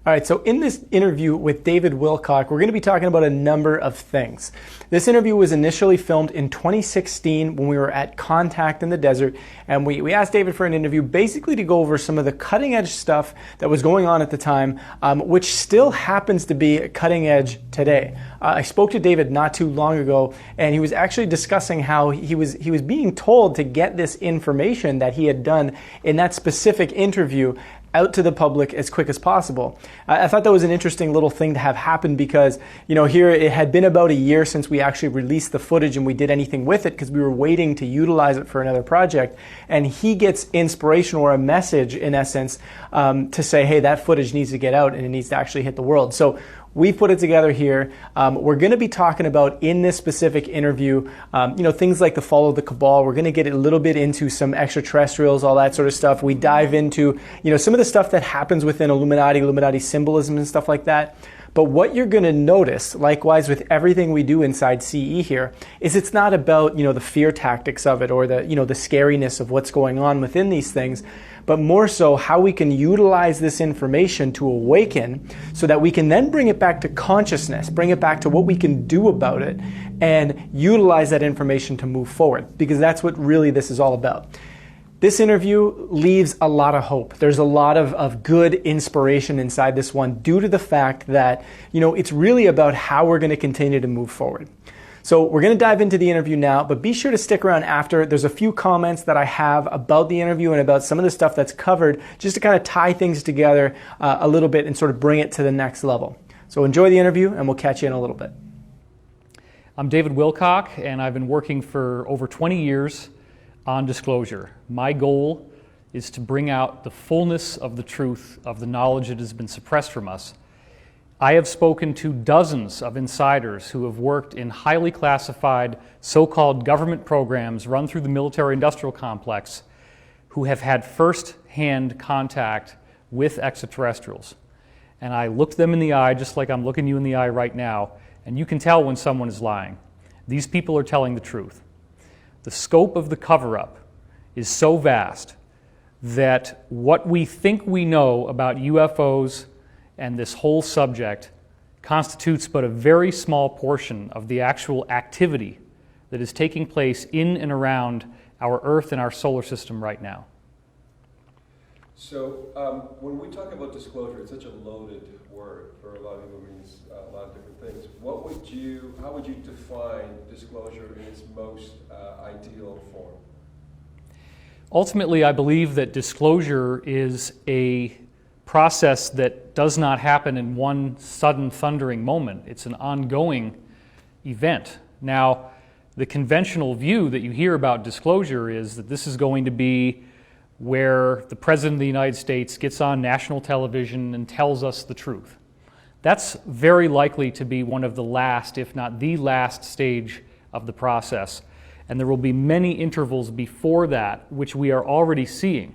All right, so in this interview with David Wilcock, we're going to be talking about a number of things. This interview was initially filmed in 2016 when we were at Contact in the desert, and we asked David for an interview basically to go over some of the cutting edge stuff that was going on at the time, which still happens to be cutting edge today. I spoke to David not too long ago, and he was actually discussing how he was being told to get this information that he had done in that specific interview out to the public as quick as possible. I thought that was an interesting little thing to have happen because, here it had been about a year since we actually released the footage and we did anything with it because we were waiting to utilize it for another project. And he gets inspiration or a message, in essence, to say, hey, that footage needs to get out and it needs to actually hit the world. So we put it together here. We're going to be talking about in this specific interview, things like the fall of the Cabal. We're going to get a little bit into some extraterrestrials, all that sort of stuff. We dive into, some of the stuff that happens within Illuminati symbolism and stuff like that. But what you're going to notice, likewise with everything we do inside CE here, is it's not about, the fear tactics of it or the scariness of what's going on within these things, but more so how we can utilize this information to awaken so that we can then bring it back to consciousness, bring it back to what we can do about it, and utilize that information to move forward, because that's what really this is all about. This interview leaves a lot of hope. There's a lot of good inspiration inside this one due to the fact that, it's really about how we're going to continue to move forward. So we're going to dive into the interview now, but be sure to stick around after. There's a few comments that I have about the interview and about some of the stuff that's covered just to kind of tie things together a little bit and sort of bring it to the next level. So enjoy the interview and we'll catch you in a little bit. I'm David Wilcock, and I've been working for over 20 years on disclosure. My goal is to bring out the fullness of the truth of the knowledge that has been suppressed from us. I have spoken to dozens of insiders who have worked in highly classified so-called government programs run through the military-industrial complex who have had first-hand contact with extraterrestrials. And I looked them in the eye just like I'm looking you in the eye right now, and you can tell when someone is lying. These people are telling the truth. The scope of the cover-up is so vast that what we think we know about UFOs and this whole subject constitutes but a very small portion of the actual activity that is taking place in and around our Earth and our solar system right now. So when we talk about disclosure, it's such a loaded word for a lot of people, means a lot of different things. How would you define disclosure in its most ideal form? Ultimately, I believe that disclosure is a process that does not happen in one sudden thundering moment. It's an ongoing event. Now, the conventional view that you hear about disclosure is that this is going to be where the President of the United States gets on national television and tells us the truth. That's very likely to be one of the last, if not the last stage of the process. And there will be many intervals before that, which we are already seeing.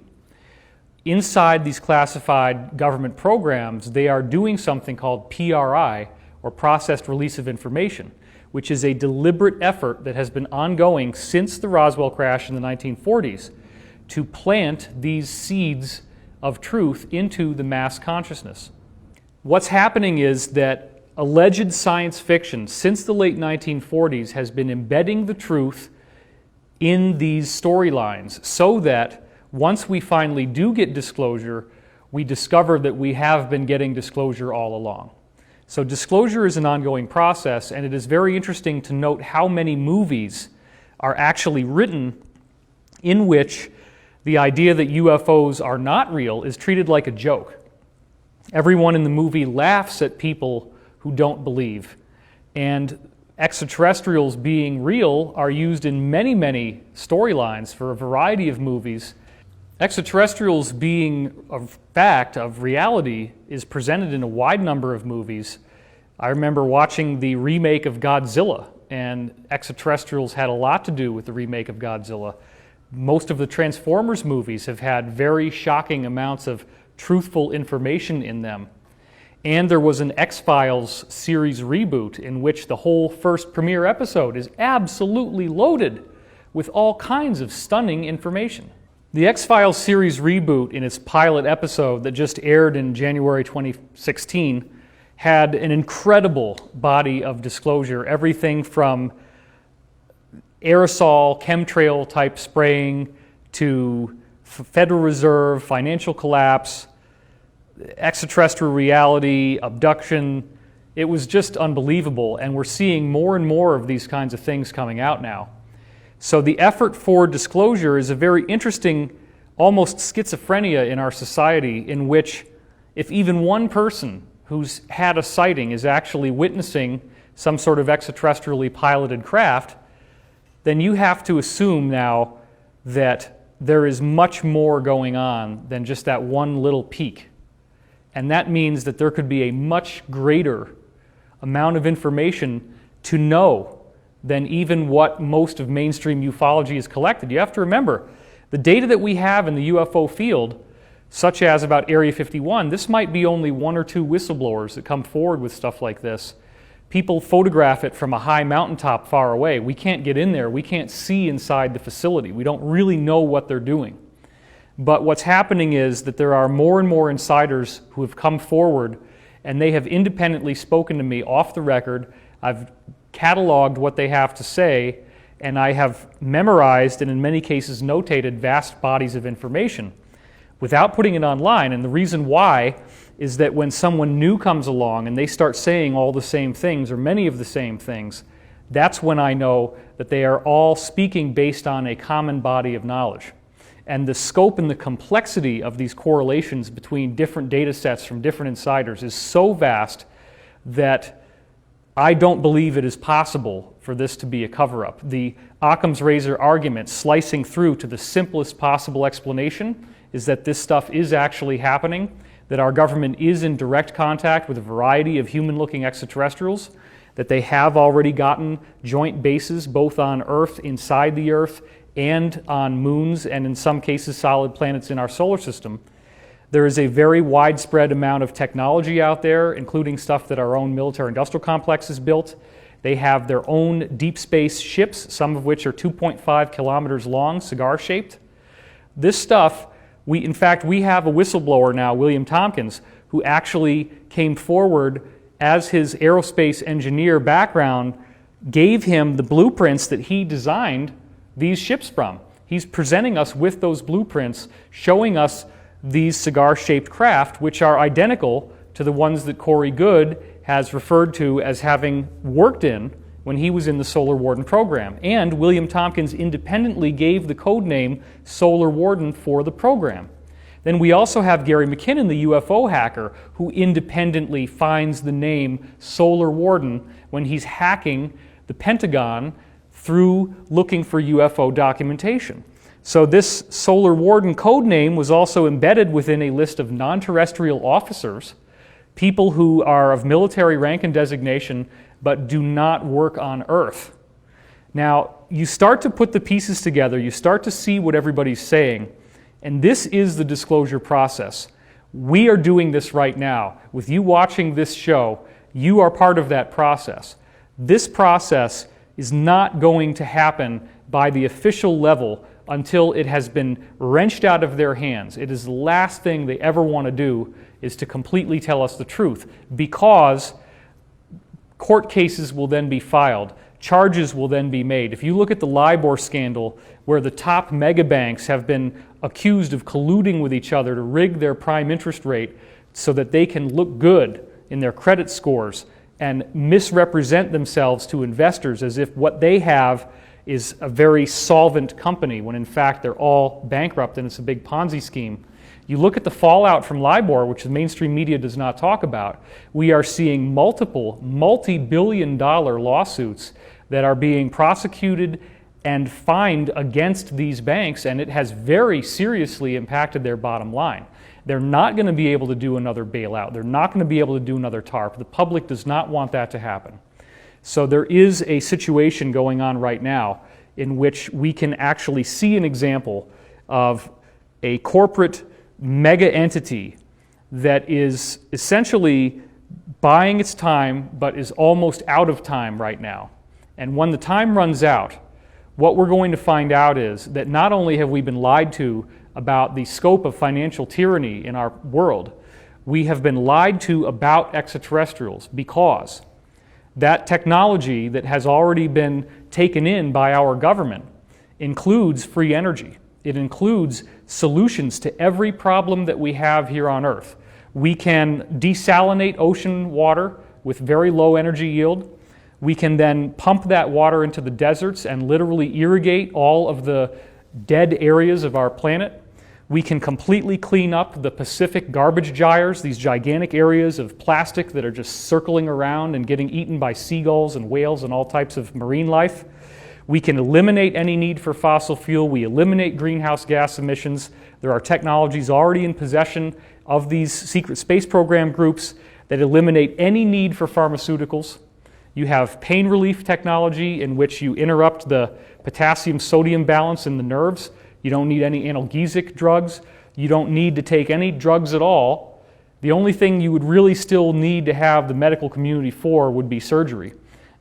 Inside these classified government programs, they are doing something called PRI, or Processed Release of Information, which is a deliberate effort that has been ongoing since the Roswell crash in the 1940s to plant these seeds of truth into the mass consciousness. What's happening is that alleged science fiction since the late 1940s has been embedding the truth in these storylines so that once we finally do get disclosure, we discover that we have been getting disclosure all along. So disclosure is an ongoing process, and it is very interesting to note how many movies are actually written in which the idea that UFOs are not real is treated like a joke. Everyone in the movie laughs at people who don't believe. And extraterrestrials being real are used in many, many storylines for a variety of movies. Extraterrestrials being a fact of reality is presented in a wide number of movies. I remember watching the remake of Godzilla, and extraterrestrials had a lot to do with the remake of Godzilla. Most of the Transformers movies have had very shocking amounts of truthful information in them. And there was an X-Files series reboot in which the whole first premiere episode is absolutely loaded with all kinds of stunning information. The X-Files series reboot in its pilot episode that just aired in January 2016 had an incredible body of disclosure, everything from aerosol, chemtrail type spraying to Federal Reserve, financial collapse, extraterrestrial reality, abduction. It was just unbelievable, and we're seeing more and more of these kinds of things coming out now. So the effort for disclosure is a very interesting, almost schizophrenia in our society, in which if even one person who's had a sighting is actually witnessing some sort of extraterrestrially piloted craft, then you have to assume now that there is much more going on than just that one little peak. And that means that there could be a much greater amount of information to know than even what most of mainstream ufology has collected. You have to remember, the data that we have in the UFO field, such as about Area 51, this might be only one or two whistleblowers that come forward with stuff like this. People photograph it from a high mountaintop far away. We can't get in there. We can't see inside the facility. We don't really know what they're doing. But what's happening is that there are more and more insiders who have come forward, and they have independently spoken to me off the record. I've cataloged what they have to say, and I have memorized and in many cases notated vast bodies of information without putting it online. And the reason why is that when someone new comes along and they start saying all the same things or many of the same things, that's when I know that they are all speaking based on a common body of knowledge. And the scope and the complexity of these correlations between different data sets from different insiders is so vast that I don't believe it is possible for this to be a cover-up. The Occam's razor argument, slicing through to the simplest possible explanation, is that this stuff is actually happening, that our government is in direct contact with a variety of human-looking extraterrestrials, that they have already gotten joint bases both on Earth, inside the Earth, and on moons, and in some cases solid planets in our solar system. There is a very widespread amount of technology out there, including stuff that our own military-industrial complex has built. They have their own deep space ships, some of which are 2.5 kilometers long, cigar-shaped. This stuff, in fact, we have a whistleblower now, William Tompkins, who actually came forward as his aerospace engineer background gave him the blueprints that he designed these ships from. He's presenting us with those blueprints, showing us these cigar-shaped craft, which are identical to the ones that Corey Goode has referred to as having worked in when he was in the Solar Warden program. And William Tompkins independently gave the code name Solar Warden for the program. Then we also have Gary McKinnon, the UFO hacker, who independently finds the name Solar Warden when he's hacking the Pentagon through looking for UFO documentation. So this Solar Warden code name was also embedded within a list of non-terrestrial officers, people who are of military rank and designation but do not work on Earth. Now, you start to put the pieces together, you start to see what everybody's saying, and this is the disclosure process. We are doing this right now. With you watching this show, you are part of that process. This process is not going to happen by the official level until it has been wrenched out of their hands. It is the last thing they ever want to do, is to completely tell us the truth, because court cases will then be filed, charges will then be made. If you look at the LIBOR scandal, where the top mega banks have been accused of colluding with each other to rig their prime interest rate so that they can look good in their credit scores and misrepresent themselves to investors as if what they have is a very solvent company, when in fact they're all bankrupt and it's a big Ponzi scheme. You look at the fallout from LIBOR, which the mainstream media does not talk about. We are seeing multiple, multi-billion-dollar lawsuits that are being prosecuted and fined against these banks, and it has very seriously impacted their bottom line. They're not going to be able to do another bailout. They're not going to be able to do another TARP. The public does not want that to happen. So there is a situation going on right now in which we can actually see an example of a corporate mega entity that is essentially buying its time but is almost out of time right now. And when the time runs out, what we're going to find out is that not only have we been lied to about the scope of financial tyranny in our world. We have been lied to about extraterrestrials because that technology that has already been taken in by our government includes free energy. It includes solutions to every problem that we have here on Earth. We can desalinate ocean water with very low energy yield. We can then pump that water into the deserts and literally irrigate all of the dead areas of our planet. We can completely clean up the Pacific garbage gyres, these gigantic areas of plastic that are just circling around and getting eaten by seagulls and whales and all types of marine life. We can eliminate any need for fossil fuel. We eliminate greenhouse gas emissions. There are technologies already in possession of these secret space program groups that eliminate any need for pharmaceuticals. You have pain relief technology in which you interrupt the potassium-sodium balance in the nerves. You don't need any analgesic drugs. You don't need to take any drugs at all. The only thing you would really still need to have the medical community for would be surgery.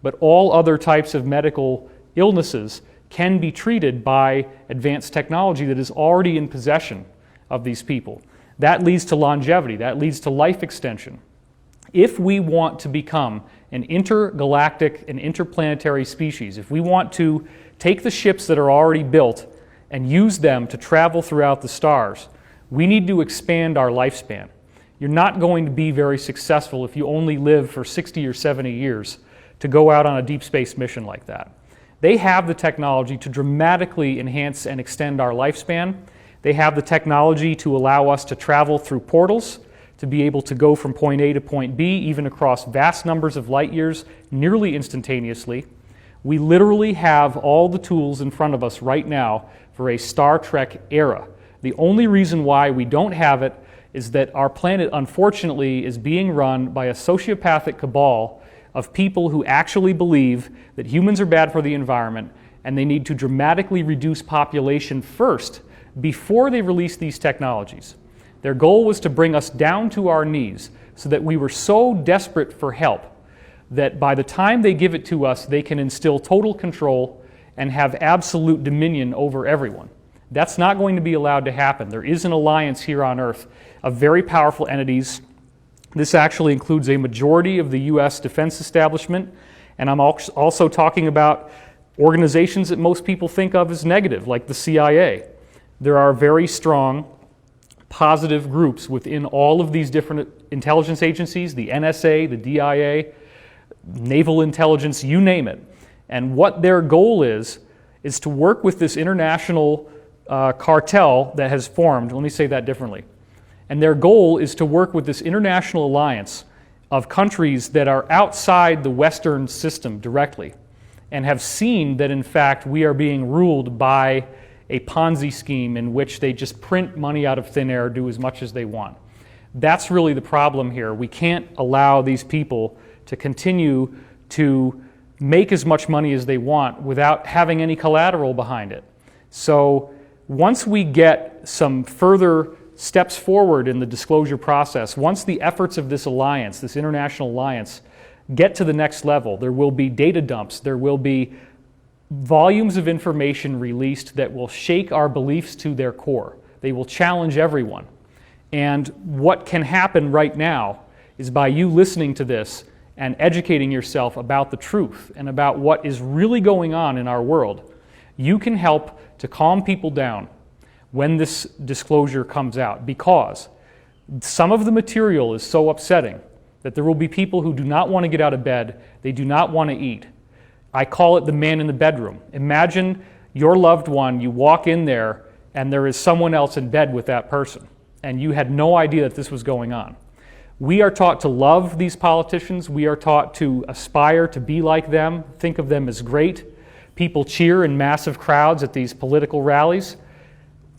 But all other types of medical illnesses can be treated by advanced technology that is already in possession of these people. That leads to longevity. That leads to life extension. If we want to become an intergalactic and interplanetary species, if we want to take the ships that are already built and use them to travel throughout the stars, we need to expand our lifespan. You're not going to be very successful if you only live for 60 or 70 years to go out on a deep space mission like that. They have the technology to dramatically enhance and extend our lifespan. They have the technology to allow us to travel through portals, to be able to go from point A to point B, even across vast numbers of light years, nearly instantaneously. We literally have all the tools in front of us right now for a Star Trek era. The only reason why we don't have it is that our planet, unfortunately, is being run by a sociopathic cabal of people who actually believe that humans are bad for the environment and they need to dramatically reduce population first before they release these technologies. Their goal was to bring us down to our knees so that we were so desperate for help that by the time they give it to us, they can instill total control and have absolute dominion over everyone. That's not going to be allowed to happen. There is an alliance here on Earth of very powerful entities. This actually includes a majority of the U.S. defense establishment, and I'm also talking about organizations that most people think of as negative, like the CIA. There are very strong, positive groups within all of these different intelligence agencies, the NSA, the DIA, naval intelligence, you name it. And what their goal is to work with this international cartel that has formed. Let me say that differently. And their goal is to work with this international alliance of countries that are outside the Western system directly and have seen that, in fact, we are being ruled by a Ponzi scheme in which they just print money out of thin air, do as much as they want. That's really the problem here. We can't allow these people to continue to make as much money as they want without having any collateral behind it. So once we get some further steps forward in the disclosure process, once the efforts of this alliance, this international alliance, get to the next level, there will be data dumps, there will be volumes of information released that will shake our beliefs to their core. They will challenge everyone. And what can happen right now is by you listening to this and educating yourself about the truth and about what is really going on in our world, you can help to calm people down when this disclosure comes out, because some of the material is so upsetting that there will be people who do not want to get out of bed, they do not want to eat. I call it the man in the bedroom. Imagine your loved one, you walk in there and there is someone else in bed with that person, and you had no idea that this was going on. We are taught to love these politicians. We are taught to aspire to be like them, think of them as great. People cheer in massive crowds at these political rallies.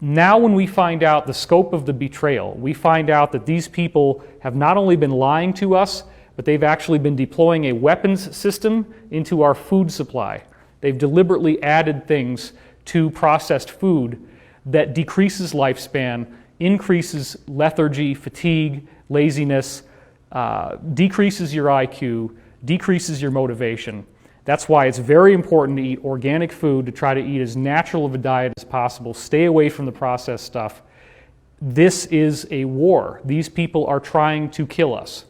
Now when we find out the scope of the betrayal, we find out that these people have not only been lying to us, but they've actually been deploying a weapons system into our food supply. They've deliberately added things to processed food that decreases lifespan, increases lethargy, fatigue, laziness, decreases your IQ, decreases your motivation. That's why it's very important to eat organic food, to try to eat as natural of a diet as possible, stay away from the processed stuff. This is a war. These people are trying to kill us.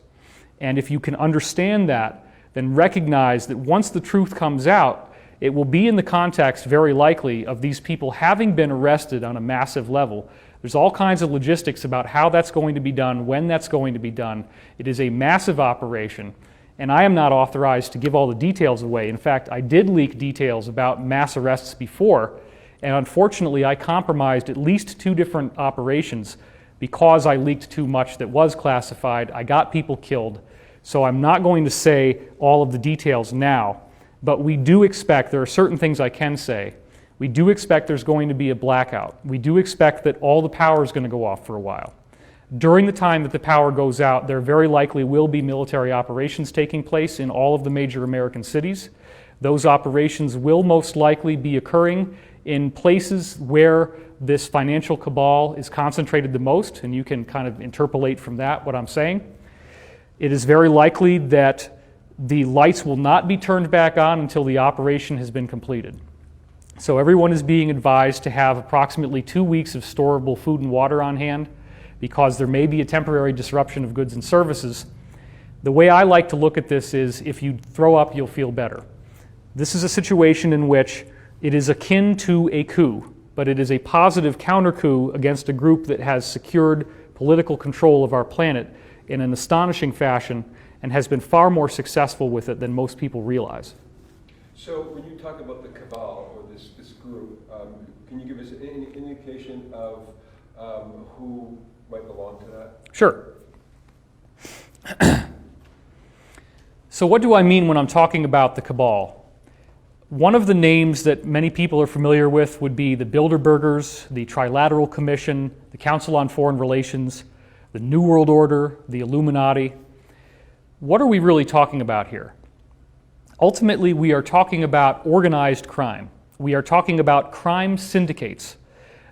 And if you can understand that, then recognize that once the truth comes out, it will be in the context, very likely, of these people having been arrested on a massive level. There's all kinds of logistics about how that's going to be done, when that's going to be done. It is a massive operation, and I am not authorized to give all the details away. In fact, I did leak details about mass arrests before, and unfortunately I compromised at least 2 different operations because I leaked too much that was classified. I got people killed, so I'm not going to say all of the details now, but we do expect, there are certain things I can say. We do expect there's going to be a blackout. We do expect that all the power is going to go off for a while. During the time that the power goes out, there very likely will be military operations taking place in all of the major American cities. Those operations will most likely be occurring in places where this financial cabal is concentrated the most, and you can kind of interpolate from that what I'm saying. It is very likely that the lights will not be turned back on until the operation has been completed. So everyone is being advised to have approximately 2 weeks of storable food and water on hand because there may be a temporary disruption of goods and services. The way I like to look at this is if you throw up, you'll feel better. This is a situation in which it is akin to a coup, but it is a positive counter-coup against a group that has secured political control of our planet in an astonishing fashion and has been far more successful with it than most people realize. So when you talk about the cabal, or this group, can you give us any indication of who might belong to that? Sure. So what do I mean when I'm talking about the cabal? One of the names that many people are familiar with would be the Bilderbergers, the Trilateral Commission, the Council on Foreign Relations, the New World Order, the Illuminati. What are we really talking about here? Ultimately, we are talking about organized crime. We are talking about crime syndicates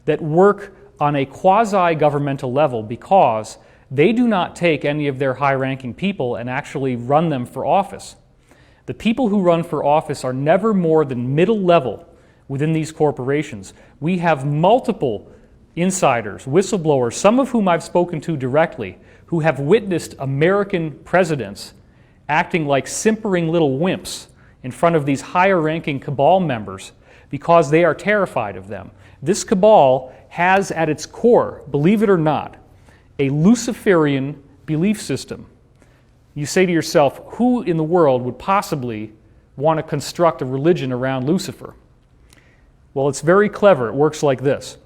that work on a quasi-governmental level because they do not take any of their high-ranking people and actually run them for office. The people who run for office are never more than middle level within these corporations. We have multiple insiders, whistleblowers, some of whom I've spoken to directly, who have witnessed American presidents acting like simpering little wimps in front of these higher-ranking cabal members because they are terrified of them. This cabal has at its core, believe it or not, a Luciferian belief system. You say to yourself, who in the world would possibly want to construct a religion around Lucifer? Well, it's very clever. It works like this.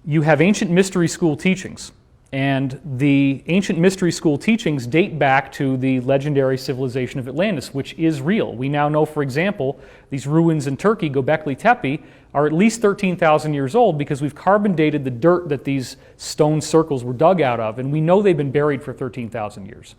You have ancient mystery school teachings, and the ancient mystery school teachings date back to the legendary civilization of Atlantis, which is real. We now know, for example, these ruins in Turkey, Göbekli Tepe, are at least 13,000 years old because we've carbon dated the dirt that these stone circles were dug out of, and we know they've been buried for 13,000 years.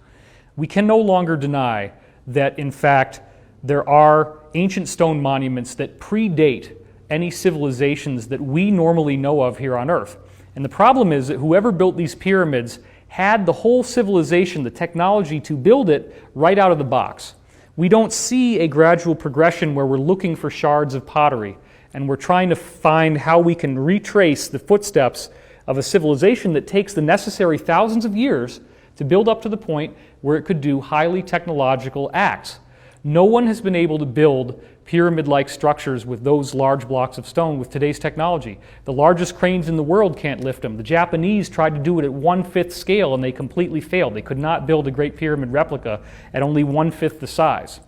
We can no longer deny that, in fact, there are ancient stone monuments that predate any civilizations that we normally know of here on Earth. And the problem is that whoever built these pyramids had the whole civilization, the technology to build it, right out of the box. We don't see a gradual progression where we're looking for shards of pottery and we're trying to find how we can retrace the footsteps of a civilization that takes the necessary thousands of years to build up to the point where it could do highly technological acts. No one has been able to build pyramid-like structures with those large blocks of stone with today's technology. The largest cranes in the world can't lift them. The Japanese tried to do it at 1/5 scale and they completely failed. They could not build a Great Pyramid replica at only 1/5 the size.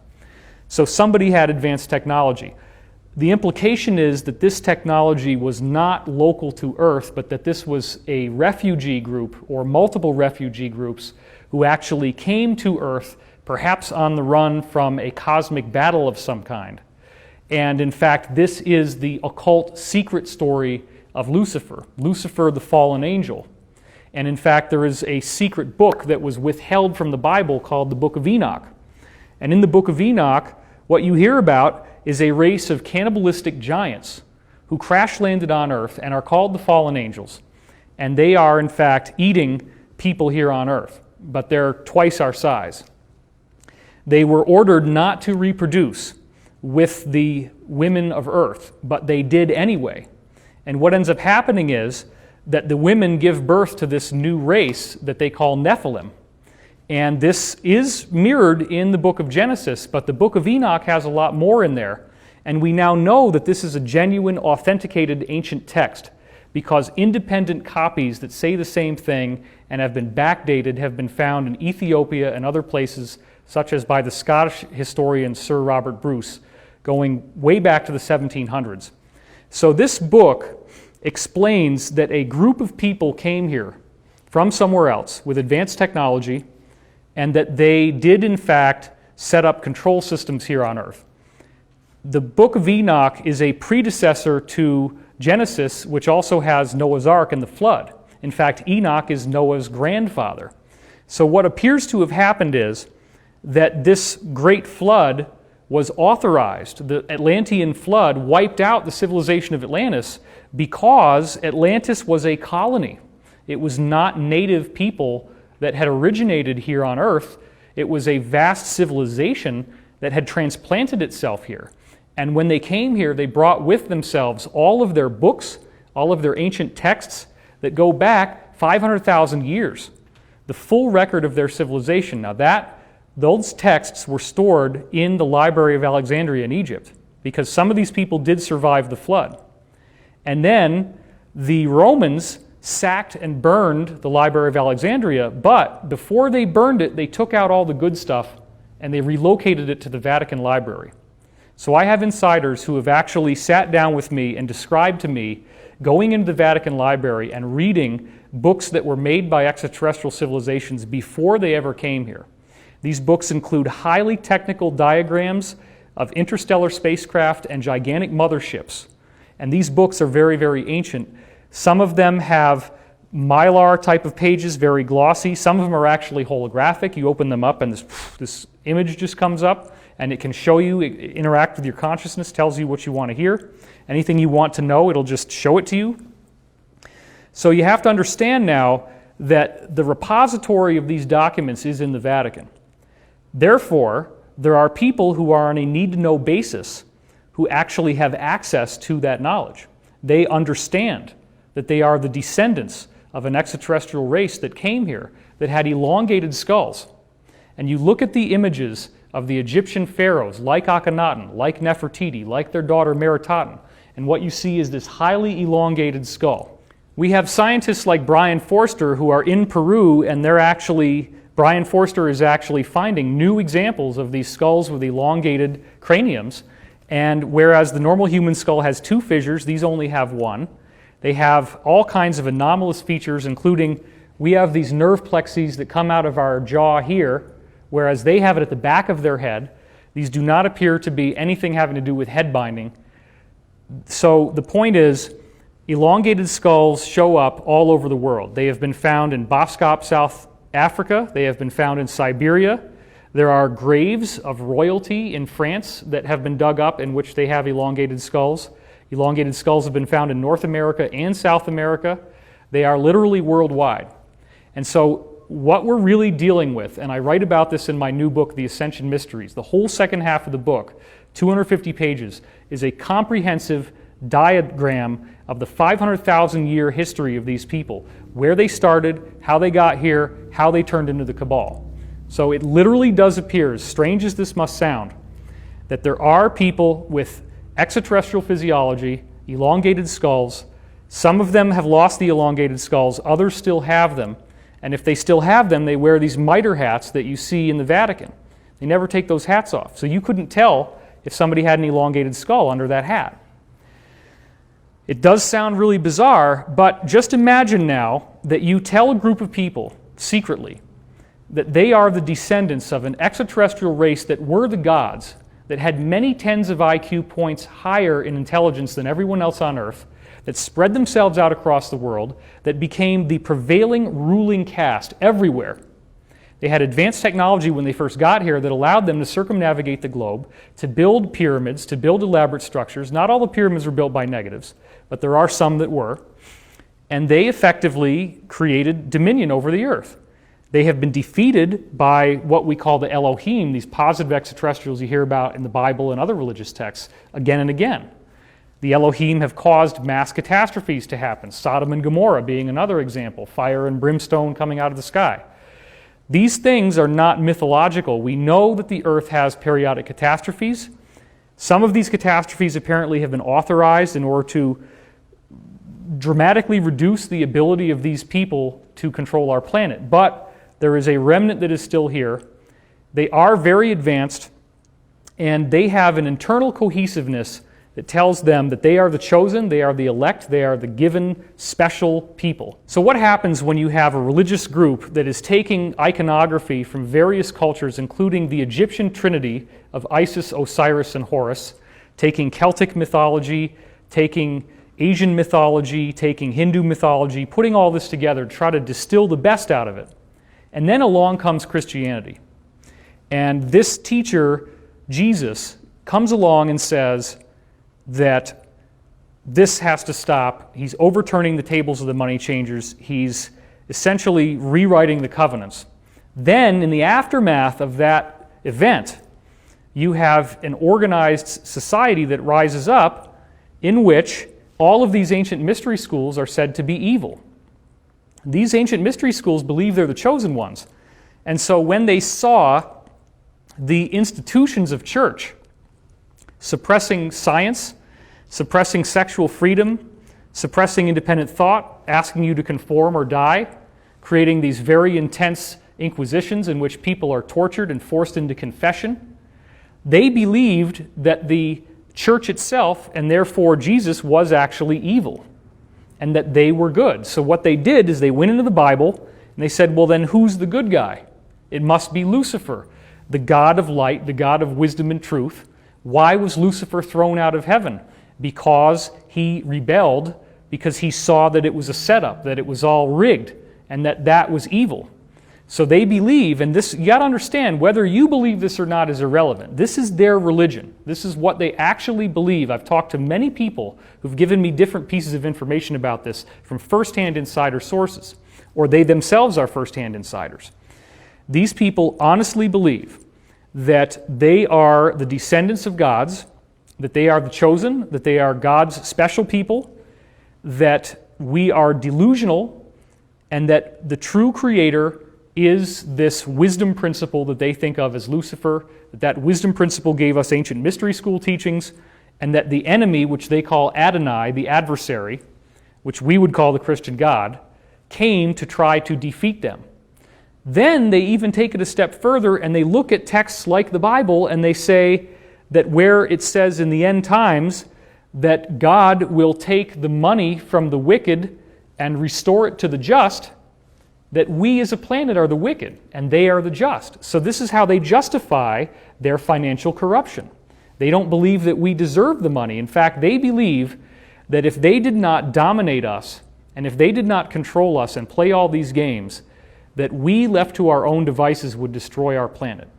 So somebody had advanced technology. The implication is that this technology was not local to Earth, but that this was a refugee group or multiple refugee groups who actually came to Earth, perhaps on the run from a cosmic battle of some kind. And in fact, this is the occult secret story of Lucifer, Lucifer the fallen angel. And in fact, there is a secret book that was withheld from the Bible called the Book of Enoch. And in the Book of Enoch, what you hear about is a race of cannibalistic giants who crash-landed on Earth and are called the fallen angels. And they are, in fact, eating people here on Earth, but they're twice our size. They were ordered not to reproduce with the women of Earth, but they did anyway. And what ends up happening is that the women give birth to this new race that they call Nephilim. And this is mirrored in the book of Genesis, but the book of Enoch has a lot more in there. And we now know that this is a genuine, authenticated ancient text because independent copies that say the same thing and have been backdated have been found in Ethiopia and other places, such as by the Scottish historian Sir Robert Bruce, going way back to the 1700s. So this book explains that a group of people came here from somewhere else with advanced technology, and that they did in fact set up control systems here on Earth. The book of Enoch is a predecessor to Genesis, which also has Noah's Ark and the flood. In fact, Enoch is Noah's grandfather. So what appears to have happened is that this great flood was authorized. The Atlantean flood wiped out the civilization of Atlantis because Atlantis was a colony. It was not native people that had originated here on Earth. It was a vast civilization that had transplanted itself here. And when they came here, they brought with themselves all of their books, all of their ancient texts that go back 500,000 years, the full record of their civilization. Now those texts were stored in the Library of Alexandria in Egypt because some of these people did survive the flood. And then the Romans sacked and burned the Library of Alexandria, but before they burned it, they took out all the good stuff and they relocated it to the Vatican Library. So I have insiders who have actually sat down with me and described to me going into the Vatican Library and reading books that were made by extraterrestrial civilizations before they ever came here. These books include highly technical diagrams of interstellar spacecraft and gigantic motherships. And these books are very, very ancient. Some of them have mylar type of pages, very glossy. Some of them are actually holographic. You open them up and this image just comes up and it can show you, interact with your consciousness, tells you what you want to hear. Anything you want to know, it'll just show it to you. So you have to understand now that the repository of these documents is in the Vatican. Therefore, there are people who are on a need-to-know basis who actually have access to that knowledge. They understand that they are the descendants of an extraterrestrial race that came here that had elongated skulls. And you look at the images of the Egyptian pharaohs like Akhenaten, like Nefertiti, like their daughter Meritaten, and what you see is this highly elongated skull. We have scientists like Brian Forster who are in Peru, and Brian Forster is actually finding new examples of these skulls with elongated craniums, and whereas the normal human skull has 2 fissures, these only have 1. They have all kinds of anomalous features, including we have these nerve plexes that come out of our jaw here, whereas they have it at the back of their head. These do not appear to be anything having to do with head binding. So the point is, elongated skulls show up all over the world. They have been found in Boskop, South Africa. They have been found in Siberia. There are graves of royalty in France that have been dug up in which they have elongated skulls. Elongated skulls have been found in North America and South America. They are literally worldwide. And so what we're really dealing with, and I write about this in my new book, The Ascension Mysteries, the whole second half of the book, 250 pages, is a comprehensive diagram of the 500,000-year history of these people, where they started, how they got here, how they turned into the Cabal. So it literally does appear, as strange as this must sound, that there are people with extraterrestrial physiology, elongated skulls. Some of them have lost the elongated skulls, others still have them. And if they still have them, they wear these mitre hats that you see in the Vatican. They never take those hats off. So you couldn't tell if somebody had an elongated skull under that hat. It does sound really bizarre, but just imagine now that you tell a group of people secretly that they are the descendants of an extraterrestrial race that were the gods, that had many tens of IQ points higher in intelligence than everyone else on Earth, that spread themselves out across the world, that became the prevailing ruling caste everywhere. They had advanced technology when they first got here that allowed them to circumnavigate the globe, to build pyramids, to build elaborate structures. Not all the pyramids were built by negatives, but there are some that were. And they effectively created dominion over the earth. They have been defeated by what we call the Elohim, these positive extraterrestrials you hear about in the Bible and other religious texts again and again. The Elohim have caused mass catastrophes to happen, Sodom and Gomorrah being another example, fire and brimstone coming out of the sky. These things are not mythological. We know that the earth has periodic catastrophes. Some of these catastrophes apparently have been authorized in order to dramatically reduce the ability of these people to control our planet. But there is a remnant that is still here. They are very advanced, and they have an internal cohesiveness that tells them that they are the chosen, they are the elect, they are the given special people. So what happens when you have a religious group that is taking iconography from various cultures, including the Egyptian trinity of Isis, Osiris, and Horus, taking Celtic mythology, taking Asian mythology, taking Hindu mythology, putting all this together to try to distill the best out of it? And then along comes Christianity. And this teacher, Jesus, comes along and says that this has to stop. He's overturning the tables of the money changers. He's essentially rewriting the covenants. Then, in the aftermath of that event, you have an organized society that rises up in which all of these ancient mystery schools are said to be evil. These ancient mystery schools believe they're the chosen ones. And so when they saw the institutions of church suppressing science, suppressing sexual freedom, suppressing independent thought, asking you to conform or die, creating these very intense inquisitions in which people are tortured and forced into confession, they believed that the church itself, and therefore Jesus, was actually evil, and that they were good. So what they did is they went into the Bible and they said, well, then who's the good guy? It must be Lucifer, the god of light, the god of wisdom and truth. Why was Lucifer thrown out of heaven? Because he rebelled, because he saw that it was a setup, that it was all rigged, and that was evil. So they believe, and this, you got to understand, whether you believe this or not is irrelevant. This is their religion. This is what they actually believe. I've talked to many people who've given me different pieces of information about this from first-hand insider sources, or they themselves are first-hand insiders. These people honestly believe that they are the descendants of gods, that they are the chosen, that they are God's special people, that we are delusional, and that the true creator is this wisdom principle that they think of as Lucifer, that wisdom principle gave us ancient mystery school teachings, and that the enemy, which they call Adonai, the adversary, which we would call the Christian God, came to try to defeat them. Then they even take it a step further and they look at texts like the Bible and they say that where it says in the end times that God will take the money from the wicked and restore it to the just, that we as a planet are the wicked and they are the just. So this is how they justify their financial corruption. They don't believe that we deserve the money. In fact, they believe that if they did not dominate us and if they did not control us and play all these games, that we left to our own devices would destroy our planet.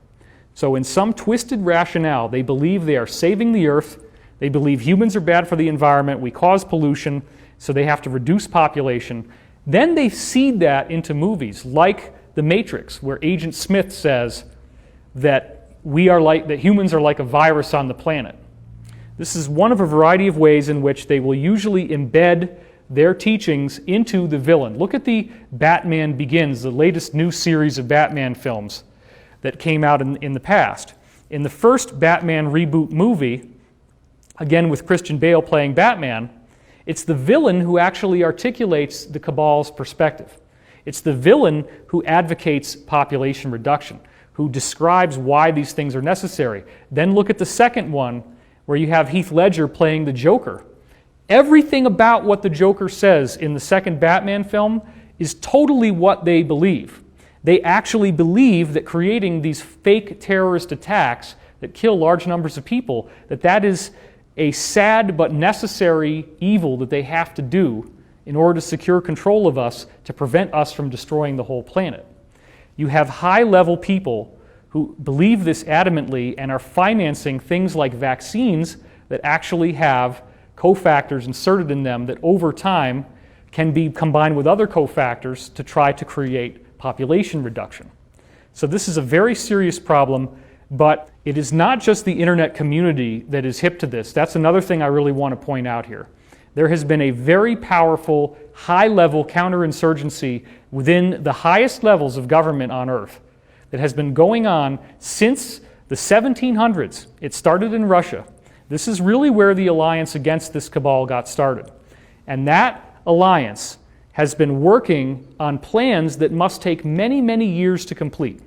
So in some twisted rationale, they believe they are saving the earth. They believe humans are bad for the environment. We cause pollution, so they have to reduce population. Then they seed that into movies like The Matrix, where Agent Smith says that humans are like a virus on the planet. This is one of a variety of ways in which they will usually embed their teachings into the villain. Look at the Batman Begins, the latest new series of Batman films that came out in the past. In the first Batman reboot movie, again with Christian Bale playing Batman, it's the villain who actually articulates the Cabal's perspective. It's the villain who advocates population reduction, who describes why these things are necessary. Then look at the second one, where you have Heath Ledger playing the Joker. Everything about what the Joker says in the second Batman film is totally what they believe. They actually believe that creating these fake terrorist attacks that kill large numbers of people, that is a sad but necessary evil that they have to do in order to secure control of us to prevent us from destroying the whole planet. You have high-level people who believe this adamantly and are financing things like vaccines that actually have cofactors inserted in them that over time can be combined with other cofactors to try to create population reduction. So this is a very serious problem, but it is not just the internet community that is hip to this. That's another thing I really want to point out here. There has been a very powerful, high-level counterinsurgency within the highest levels of government on Earth that has been going on since the 1700s. It started in Russia. This is really where the alliance against this cabal got started. And that alliance has been working on plans that must take many, many years to complete.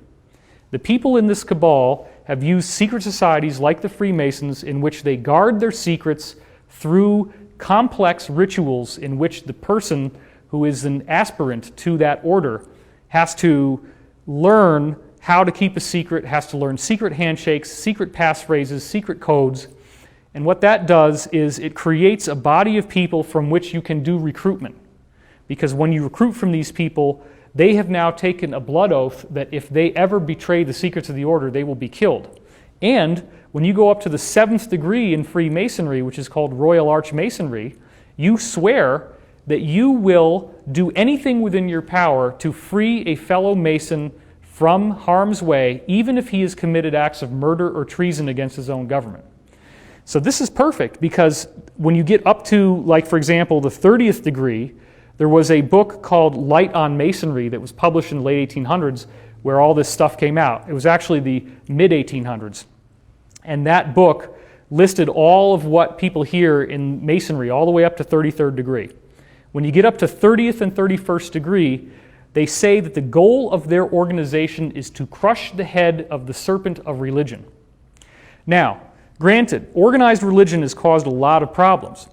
The people in this cabal have used secret societies like the Freemasons in which they guard their secrets through complex rituals in which the person who is an aspirant to that order has to learn how to keep a secret, has to learn secret handshakes, secret passphrases, secret codes. And what that does is it creates a body of people from which you can do recruitment. Because when you recruit from these people, they have now taken a blood oath that if they ever betray the secrets of the order, they will be killed. And when you go up to the 7th degree in Freemasonry, which is called Royal Archmasonry, you swear that you will do anything within your power to free a fellow Mason from harm's way, even if he has committed acts of murder or treason against his own government. So this is perfect because when you get up to, like for example, the 30th degree, there was a book called Light on Masonry that was published in the late 1800s where all this stuff came out. It was actually the mid-1800s. And that book listed all of what people hear in Masonry all the way up to 33rd degree. When you get up to 30th and 31st degree, they say that the goal of their organization is to crush the head of the serpent of religion. Now, granted, organized religion has caused a lot of problems,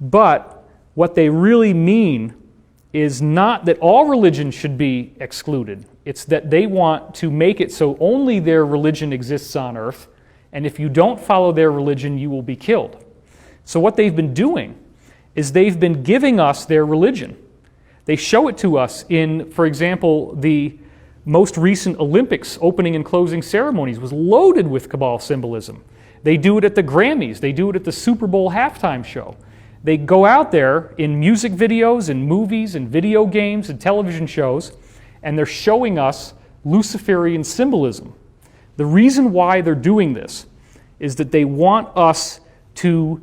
but what they really mean is not that all religion should be excluded. It's that they want to make it so only their religion exists on earth, and if you don't follow their religion, you will be killed. So what they've been doing is they've been giving us their religion. They show it to us in, for example, the most recent Olympics opening and closing ceremonies was loaded with Cabal symbolism. They do it at the Grammys. They do it at the Super Bowl halftime show. They go out there in music videos and movies and video games and television shows, and they're showing us Luciferian symbolism. The reason why they're doing this is that they want us to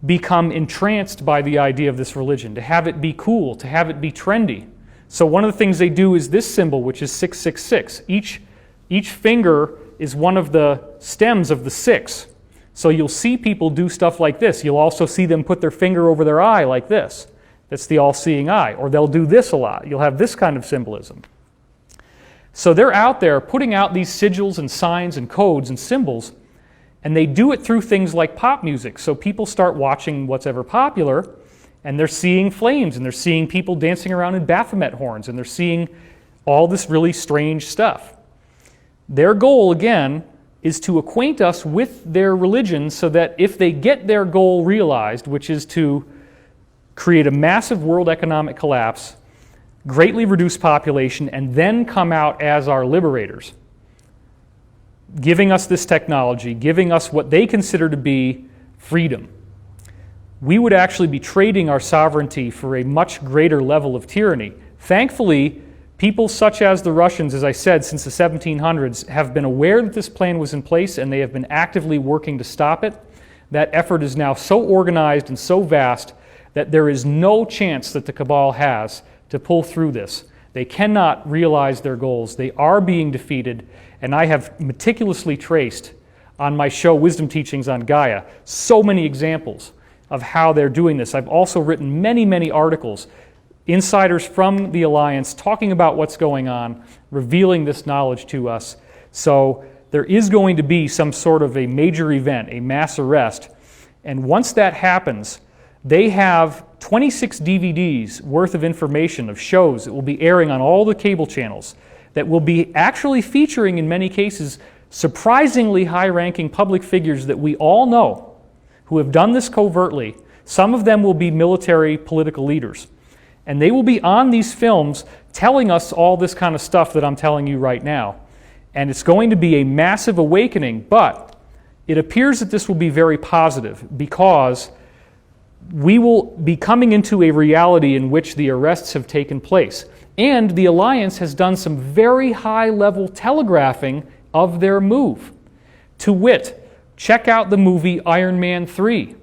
become entranced by the idea of this religion, to have it be cool, to have it be trendy. So one of the things they do is this symbol, which is 666. Each finger is one of the stems of the 6. So you'll see people do stuff like this. You'll also see them put their finger over their eye like this. That's the all-seeing eye. Or they'll do this a lot. You'll have this kind of symbolism. So they're out there putting out these sigils and signs and codes and symbols, and they do it through things like pop music. So people start watching what's ever popular, and they're seeing flames, and they're seeing people dancing around in Baphomet horns, and they're seeing all this really strange stuff. Their goal, again, is to acquaint us with their religion so that if they get their goal realized, which is to create a massive world economic collapse, greatly reduce population, and then come out as our liberators, giving us this technology, giving us what they consider to be freedom, we would actually be trading our sovereignty for a much greater level of tyranny. Thankfully, people such as the Russians, as I said, since the 1700s, have been aware that this plan was in place and they have been actively working to stop it. That effort is now so organized and so vast that there is no chance that the Cabal has to pull through this. They cannot realize their goals. They are being defeated, and I have meticulously traced on my show, Wisdom Teachings on Gaia, so many examples of how they're doing this. I've also written many, many articles, insiders from the Alliance talking about what's going on, revealing this knowledge to us. So there is going to be some sort of a major event, a mass arrest, and once that happens, they have 26 DVDs worth of information, of shows that will be airing on all the cable channels, that will be actually featuring, in many cases, surprisingly high-ranking public figures that we all know who have done this covertly. Some of them will be military political leaders. And they will be on these films telling us all this kind of stuff that I'm telling you right now. And it's going to be a massive awakening, but it appears that this will be very positive because we will be coming into a reality in which the arrests have taken place. And the alliance has done some very high-level telegraphing of their move. To wit, check out the movie Iron Man 3.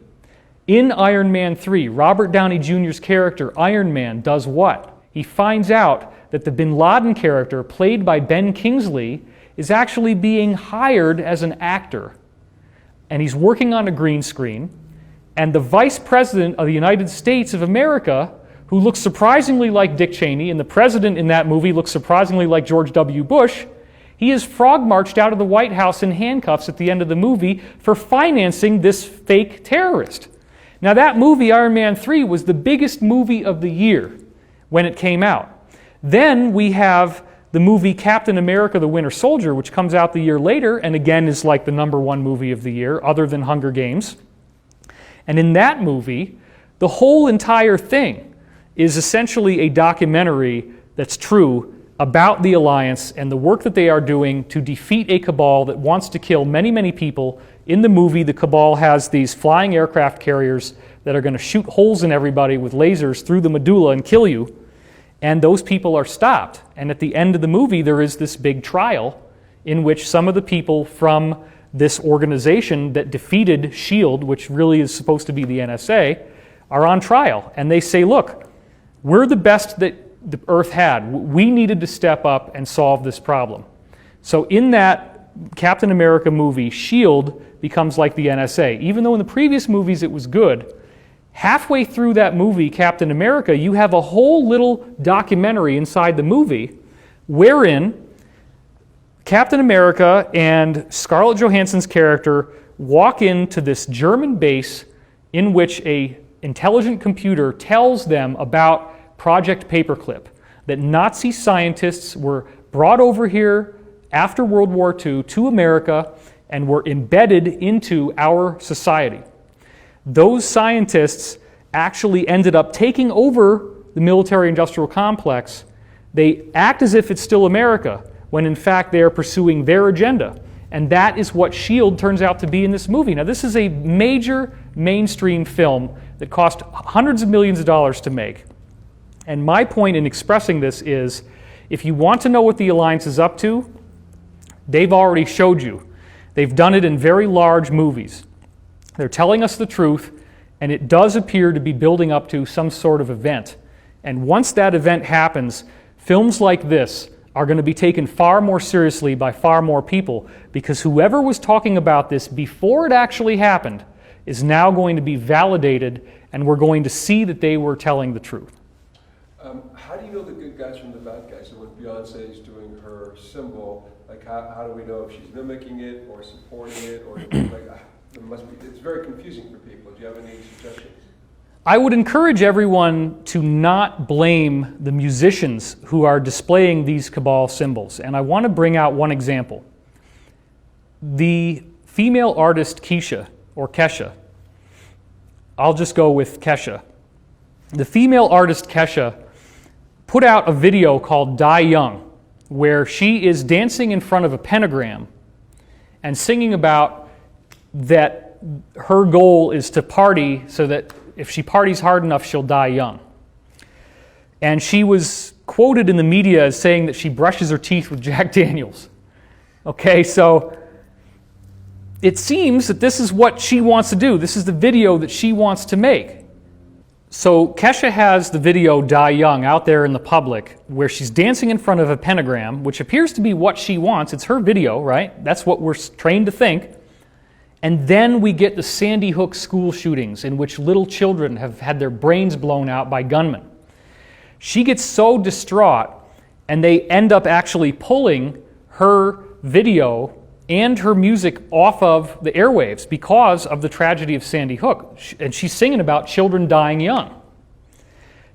In Iron Man 3, Robert Downey Jr.'s character, Iron Man, does what? He finds out that the Bin Laden character, played by Ben Kingsley, is actually being hired as an actor. And he's working on a green screen. And the Vice President of the United States of America, who looks surprisingly like Dick Cheney, and the President in that movie looks surprisingly like George W. Bush, he is frog-marched out of the White House in handcuffs at the end of the movie for financing this fake terrorist. Now that movie, Iron Man 3, was the biggest movie of the year when it came out. Then we have the movie Captain America the Winter Soldier, which comes out the year later, and again is like the #1 movie of the year, other than Hunger Games. And in that movie, the whole entire thing is essentially a documentary that's true about the alliance and the work that they are doing to defeat a cabal that wants to kill many, many people. In the movie, the cabal has these flying aircraft carriers that are going to shoot holes in everybody with lasers through the medulla and kill you. And those people are stopped. And at the end of the movie, there is this big trial in which some of the people from this organization that defeated S.H.I.E.L.D., which really is supposed to be the NSA, are on trial. And they say, look, we're the best that the Earth had. We needed to step up and solve this problem. So in that Captain America movie, S.H.I.E.L.D. becomes like the NSA. Even though in the previous movies it was good, halfway through that movie, Captain America, you have a whole little documentary inside the movie wherein Captain America and Scarlett Johansson's character walk into this German base in which an intelligent computer tells them about Project Paperclip, that Nazi scientists were brought over here after World War II to America and were embedded into our society. Those scientists actually ended up taking over the military-industrial complex. They act as if it's still America, when in fact they are pursuing their agenda. And that is what S.H.I.E.L.D. turns out to be in this movie. Now, this is a major mainstream film that cost hundreds of millions of dollars to make. And my point in expressing this is, if you want to know what the Alliance is up to, they've already showed you. They've done it in very large movies. They're telling us the truth, and it does appear to be building up to some sort of event. And once that event happens, films like this are going to be taken far more seriously by far more people, because whoever was talking about this before it actually happened is now going to be validated, and we're going to see that they were telling the truth. How do you know the good guys from the bad guys? So when Beyonce is doing her symbol, like how do we know if she's mimicking it or supporting it, or like it's very confusing for people. Do you have any suggestions? I would encourage everyone to not blame the musicians who are displaying these Cabal symbols. And I want to bring out one example. The female artist Kesha, or Kesha, I'll just go with Kesha. The female artist Kesha put out a video called Die Young, where she is dancing in front of a pentagram and singing about that her goal is to party so that if she parties hard enough, she'll die young. And she was quoted in the media as saying that she brushes her teeth with Jack Daniels. Okay, so it seems that this is what she wants to do. This is the video that she wants to make. So Kesha has the video Die Young out there in the public where she's dancing in front of a pentagram, which appears to be what she wants. It's her video, right? That's what we're trained to think. And then we get the Sandy Hook school shootings in which little children have had their brains blown out by gunmen. She gets so distraught, and they end up actually pulling her video and her music off of the airwaves because of the tragedy of Sandy Hook. And she's singing about children dying young.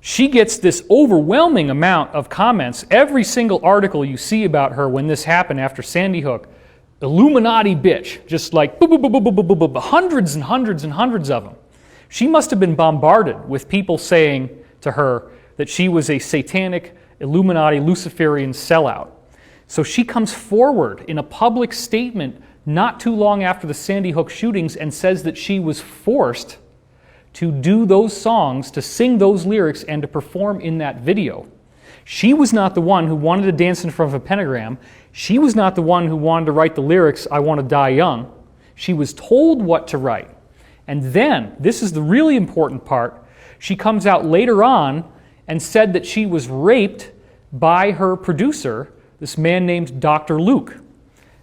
She gets this overwhelming amount of comments. Every single article you see about her when this happened after Sandy Hook, Illuminati bitch, just like boop, boop, boop, boop, boop, boop, boop, hundreds and hundreds and hundreds of them. She must have been bombarded with people saying to her that she was a satanic Illuminati Luciferian sellout. So she comes forward in a public statement not too long after the Sandy Hook shootings and says that she was forced to do those songs, to sing those lyrics, and to perform in that video. She was not the one who wanted to dance in front of a pentagram. She was not the one who wanted to write the lyrics, "I want to die young." She was told what to write. And then, this is the really important part, she comes out later on and said that she was raped by her producer, this man named Dr. Luke.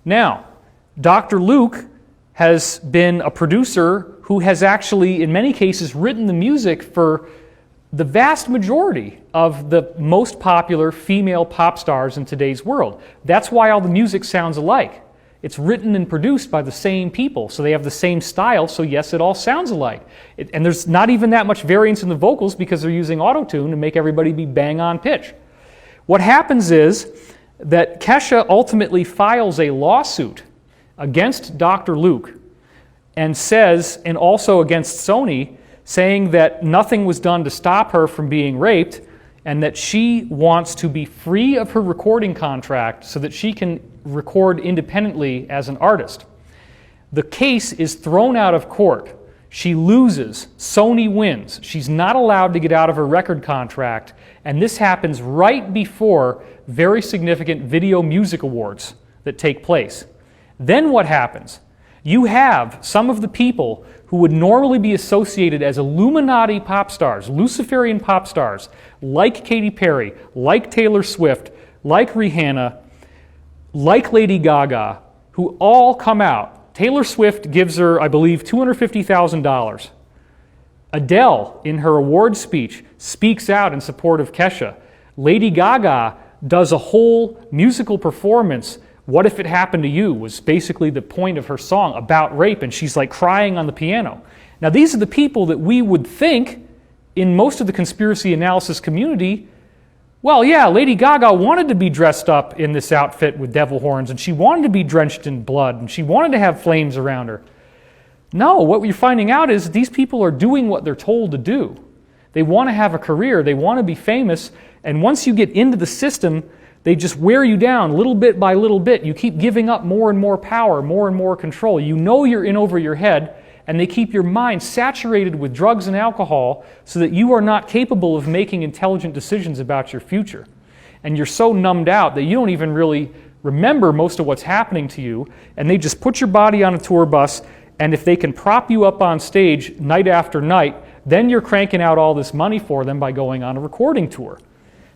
Now, Dr. Luke has been a producer who has actually, in many cases, written the music for the vast majority of the most popular female pop stars in today's world. That's why all the music sounds alike. It's written and produced by the same people, so they have the same style, so yes, it all sounds alike. And there's not even that much variance in the vocals because they're using auto-tune to make everybody be bang on pitch. What happens is that Kesha ultimately files a lawsuit against Dr. Luke and says, and also against Sony, saying that nothing was done to stop her from being raped and that she wants to be free of her recording contract so that she can record independently as an artist. The case is thrown out of court. She loses. Sony wins. She's not allowed to get out of her record contract, and this happens right before very significant Video Music Awards that take place. Then what happens? You have some of the people who would normally be associated as Illuminati pop stars, Luciferian pop stars, like Katy Perry, like Taylor Swift, like Rihanna, like Lady Gaga, who all come out. Taylor Swift gives her, I believe, $250,000. Adele, in her award speech, speaks out in support of Kesha. Lady Gaga does a whole musical performance. "What If It Happened to You" was basically the point of her song about rape, and she's like crying on the piano. Now, these are the people that we would think, in most of the conspiracy analysis community, well, yeah, Lady Gaga wanted to be dressed up in this outfit with devil horns, and she wanted to be drenched in blood, and she wanted to have flames around her. No, what you're finding out is these people are doing what they're told to do. They want to have a career, they want to be famous, and once you get into the system, they just wear you down little bit by little bit. You keep giving up more and more power, more and more control. You know you're in over your head, and they keep your mind saturated with drugs and alcohol so that you are not capable of making intelligent decisions about your future. And you're so numbed out that you don't even really remember most of what's happening to you, and they just put your body on a tour bus, and if they can prop you up on stage night after night, then you're cranking out all this money for them by going on a recording tour.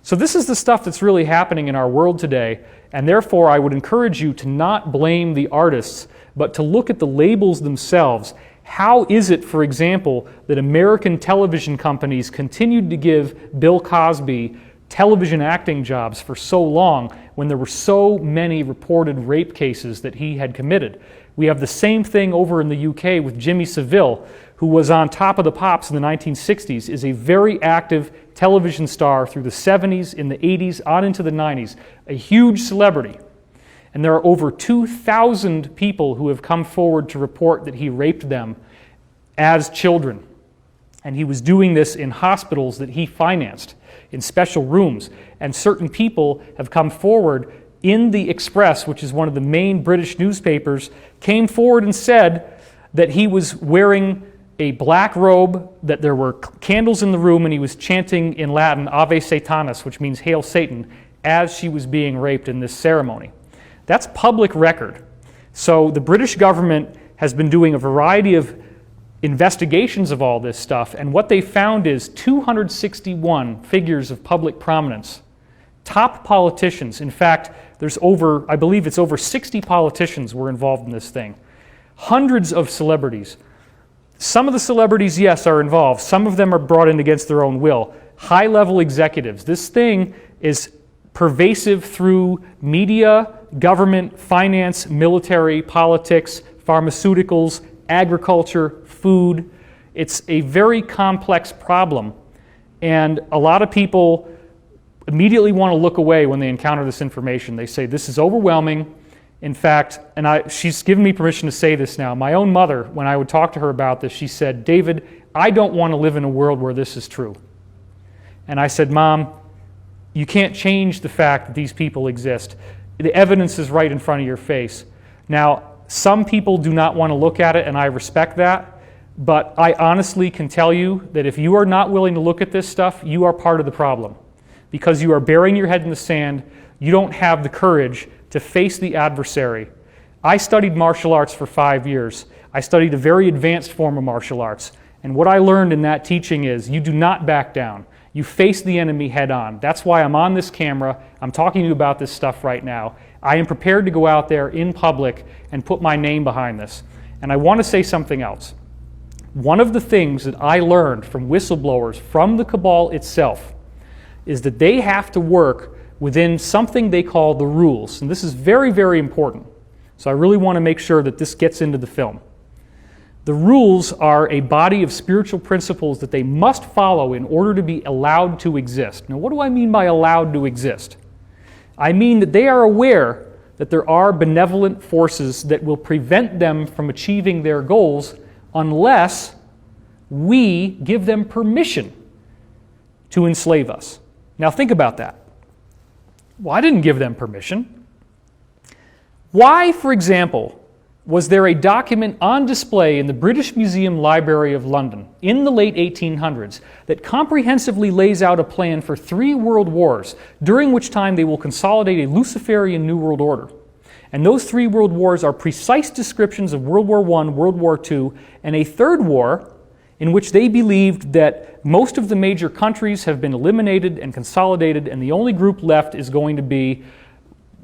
So this is the stuff that's really happening in our world today, and therefore I would encourage you to not blame the artists, but to look at the labels themselves. How is it, for example, that American television companies continued to give Bill Cosby television acting jobs for so long when there were so many reported rape cases that he had committed? We have the same thing over in the UK with Jimmy Savile, who was on Top of the Pops in the 1960s, is a very active television star through the 70s, in the 80s, on into the 90s, a huge celebrity. And there are over 2,000 people who have come forward to report that he raped them as children. And he was doing this in hospitals that he financed, in special rooms. And certain people have come forward in the Express, which is one of the main British newspapers, came forward and said that he was wearing a black robe, that there were candles in the room, and he was chanting in Latin, Ave Satanas, which means Hail Satan, as she was being raped in this ceremony. That's public record. So the British government has been doing a variety of investigations of all this stuff, and what they found is 261 figures of public prominence. Top politicians. In fact, there's over, I believe it's over 60 politicians were involved in this thing. Hundreds of celebrities. Some of the celebrities, yes, are involved. Some of them are brought in against their own will. High-level executives. This thing is pervasive through media, government, finance, military, politics, pharmaceuticals, agriculture, food. It's a very complex problem, and a lot of people immediately want to look away when they encounter this information. They say, this is overwhelming. In fact, and she's given me permission to say this now, my own mother, when I would talk to her about this, she said, David, I don't want to live in a world where this is true. And I said, Mom, you can't change the fact that these people exist. The evidence is right in front of your face. Now, some people do not want to look at it, and I respect that, but I honestly can tell you that if you are not willing to look at this stuff, you are part of the problem. because you are burying your head in the sand. You don't have the courage to face the adversary. I studied martial arts for 5 years. I studied a very advanced form of martial arts. And what I learned in that teaching is you do not back down. You face the enemy head on. That's why I'm on this camera. I'm talking to you about this stuff right now. I am prepared to go out there in public and put my name behind this. And I want to say something else. One of the things that I learned from whistleblowers from the Cabal itself is that they have to work within something they call the rules. And this is very, very important. So I really want to make sure that this gets into the film. The rules are a body of spiritual principles that they must follow in order to be allowed to exist. Now, what do I mean by allowed to exist? I mean that they are aware that there are benevolent forces that will prevent them from achieving their goals unless we give them permission to enslave us. Now, think about that. Well, I didn't give them permission. Why, for example, was there a document on display in the British Museum Library of London in the late 1800s that comprehensively lays out a plan for 3 world wars, during which time they will consolidate a Luciferian New World Order? And those 3 world wars are precise descriptions of World War I, World War II, and a third war in which they believed that most of the major countries have been eliminated and consolidated, and the only group left is going to be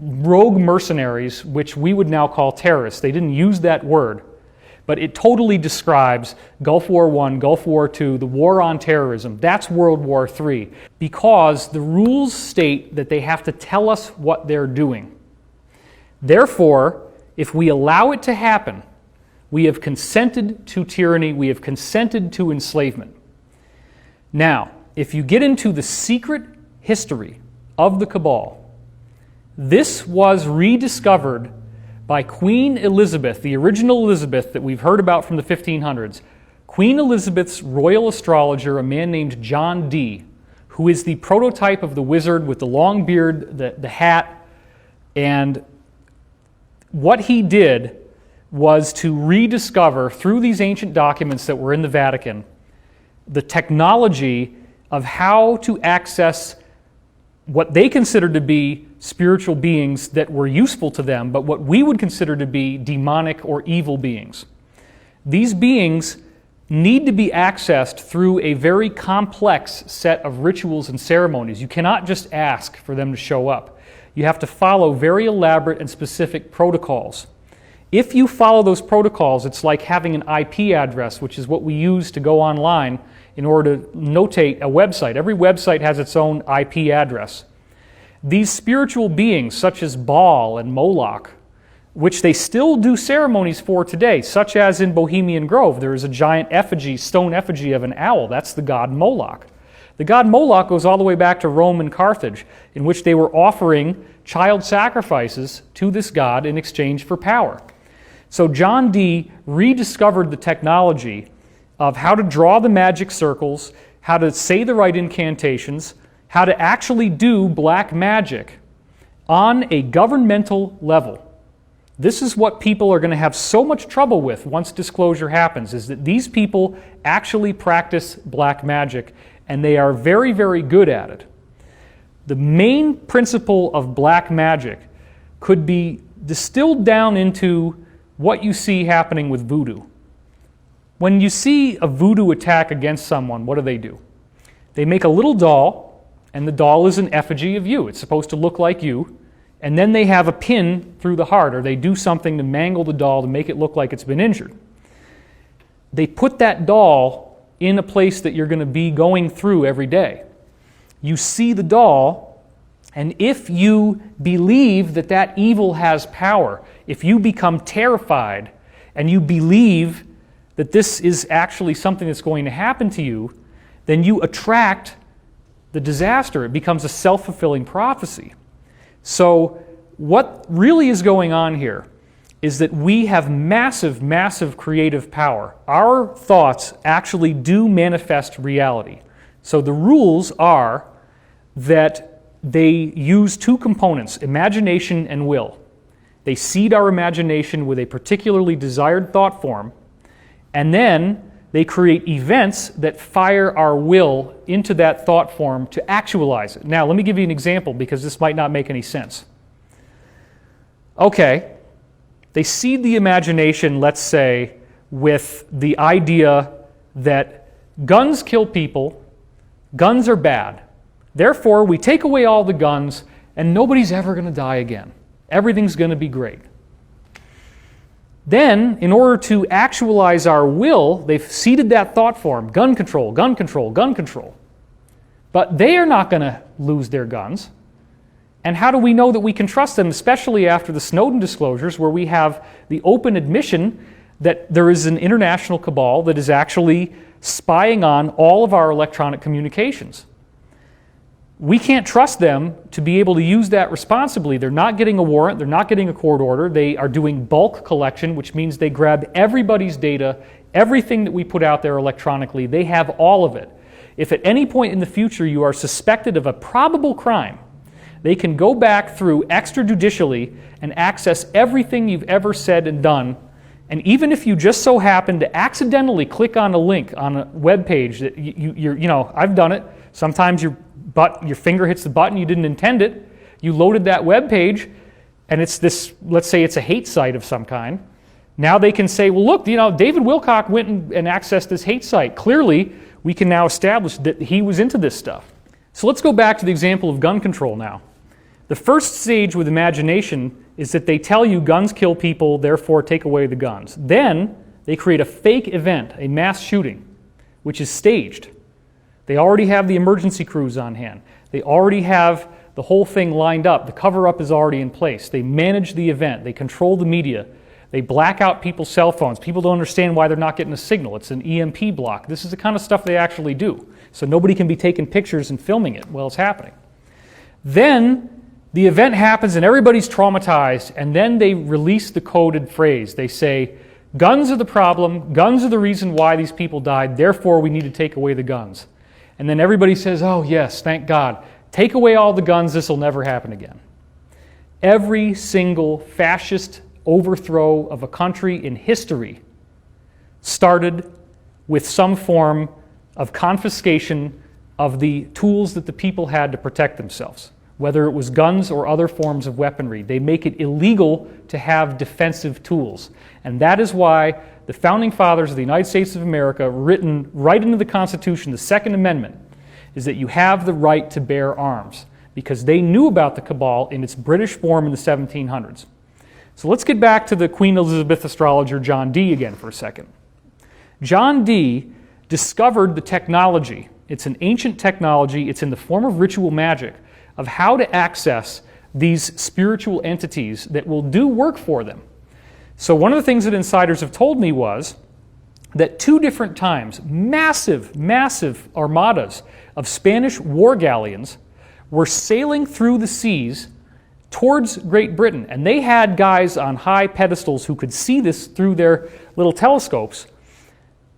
rogue mercenaries, which we would now call terrorists. They didn't use that word, but it totally describes Gulf War I, Gulf War II, the war on terrorism. That's World War III, because the rules state that they have to tell us what they're doing. Therefore, if we allow it to happen, we have consented to tyranny, we have consented to enslavement. Now, if you get into the secret history of the Cabal, this was rediscovered by Queen Elizabeth, the original Elizabeth that we've heard about from the 1500s. Queen Elizabeth's royal astrologer, a man named John Dee, who is the prototype of the wizard with the long beard, the hat, and what he did was to rediscover, through these ancient documents that were in the Vatican, the technology of how to access what they considered to be spiritual beings that were useful to them, but what we would consider to be demonic or evil beings. These beings need to be accessed through a very complex set of rituals and ceremonies. You cannot just ask for them to show up. You have to follow very elaborate and specific protocols. If you follow those protocols, it's like having an IP address, which is what we use to go online in order to notate a website. Every website has its own IP address. These spiritual beings, such as Baal and Moloch, which they still do ceremonies for today, such as in Bohemian Grove, there is a giant effigy, stone effigy of an owl. That's the god Moloch. The god Moloch goes all the way back to Rome and Carthage, in which they were offering child sacrifices to this god in exchange for power. So John Dee rediscovered the technology of how to draw the magic circles, how to say the right incantations, how to actually do black magic on a governmental level. This is what people are going to have so much trouble with once disclosure happens, is that these people actually practice black magic, and they are very, very good at it. The main principle of black magic could be distilled down into what you see happening with voodoo. When you see a voodoo attack against someone, what do? They make a little doll, and the doll is an effigy of you. It's supposed to look like you. And then they have a pin through the heart, or they do something to mangle the doll to make it look like it's been injured. They put that doll in a place that you're going to be going through every day. You see the doll, and if you believe that that evil has power, if you become terrified and you believe that this is actually something that's going to happen to you, then you attract the disaster. It becomes a self-fulfilling prophecy. So what really is going on here is that we have massive, massive creative power. Our thoughts actually do manifest reality. So the rules are that they use 2 components, imagination and will. They seed our imagination with a particularly desired thought form, and then they create events that fire our will into that thought form to actualize it. Now, let me give you an example because this might not make any sense. Okay, they seed the imagination, let's say, with the idea that guns kill people, guns are bad. Therefore, we take away all the guns and nobody's ever going to die again. Everything's going to be great. Then, in order to actualize our will, they've seeded that thought form, gun control, gun control, gun control. But they are not going to lose their guns. And how do we know that we can trust them, especially after the Snowden disclosures, where we have the open admission that there is an international cabal that is actually spying on all of our electronic communications? We can't trust them to be able to use that responsibly. They're not getting a warrant, they're not getting a court order, they are doing bulk collection, which means they grab everybody's data, everything that we put out there electronically, they have all of it. If at any point in the future you are suspected of a probable crime, they can go back through extrajudicially and access everything you've ever said and done. And even if you just so happen to accidentally click on a link on a web page that I've done it. Sometimes your finger hits the button, you didn't intend it. You loaded that web page, and it's this. Let's say it's a hate site of some kind. Now they can say, well, look, David Wilcock went and accessed this hate site. Clearly, we can now establish that he was into this stuff. So let's go back to the example of gun control now. The first stage with imagination is that they tell you guns kill people, therefore take away the guns. Then they create a fake event, a mass shooting, which is staged. They already have the emergency crews on hand. They already have the whole thing lined up. The cover-up is already in place. They manage the event. They control the media. They black out people's cell phones. People don't understand why they're not getting a signal. It's an EMP block. This is the kind of stuff they actually do. So nobody can be taking pictures and filming it while it's happening. Then the event happens and everybody's traumatized, and then they release the coded phrase. They say, guns are the problem, guns are the reason why these people died, therefore we need to take away the guns. And then everybody says, oh yes, thank God. Take away all the guns, this will never happen again. Every single fascist overthrow of a country in history started with some form of confiscation of the tools that the people had to protect themselves, whether it was guns or other forms of weaponry. They make it illegal to have defensive tools. And that is why the Founding Fathers of the United States of America, written right into the Constitution, the Second Amendment, is that you have the right to bear arms, because they knew about the cabal in its British form in the 1700s. So let's get back to the Queen Elizabeth astrologer John Dee again for a second. John Dee discovered the technology. It's an ancient technology. It's in the form of ritual magic of how to access these spiritual entities that will do work for them. So one of the things that insiders have told me was that 2 different times, massive armadas of Spanish war galleons were sailing through the seas towards Great Britain. And they had guys on high pedestals who could see this through their little telescopes.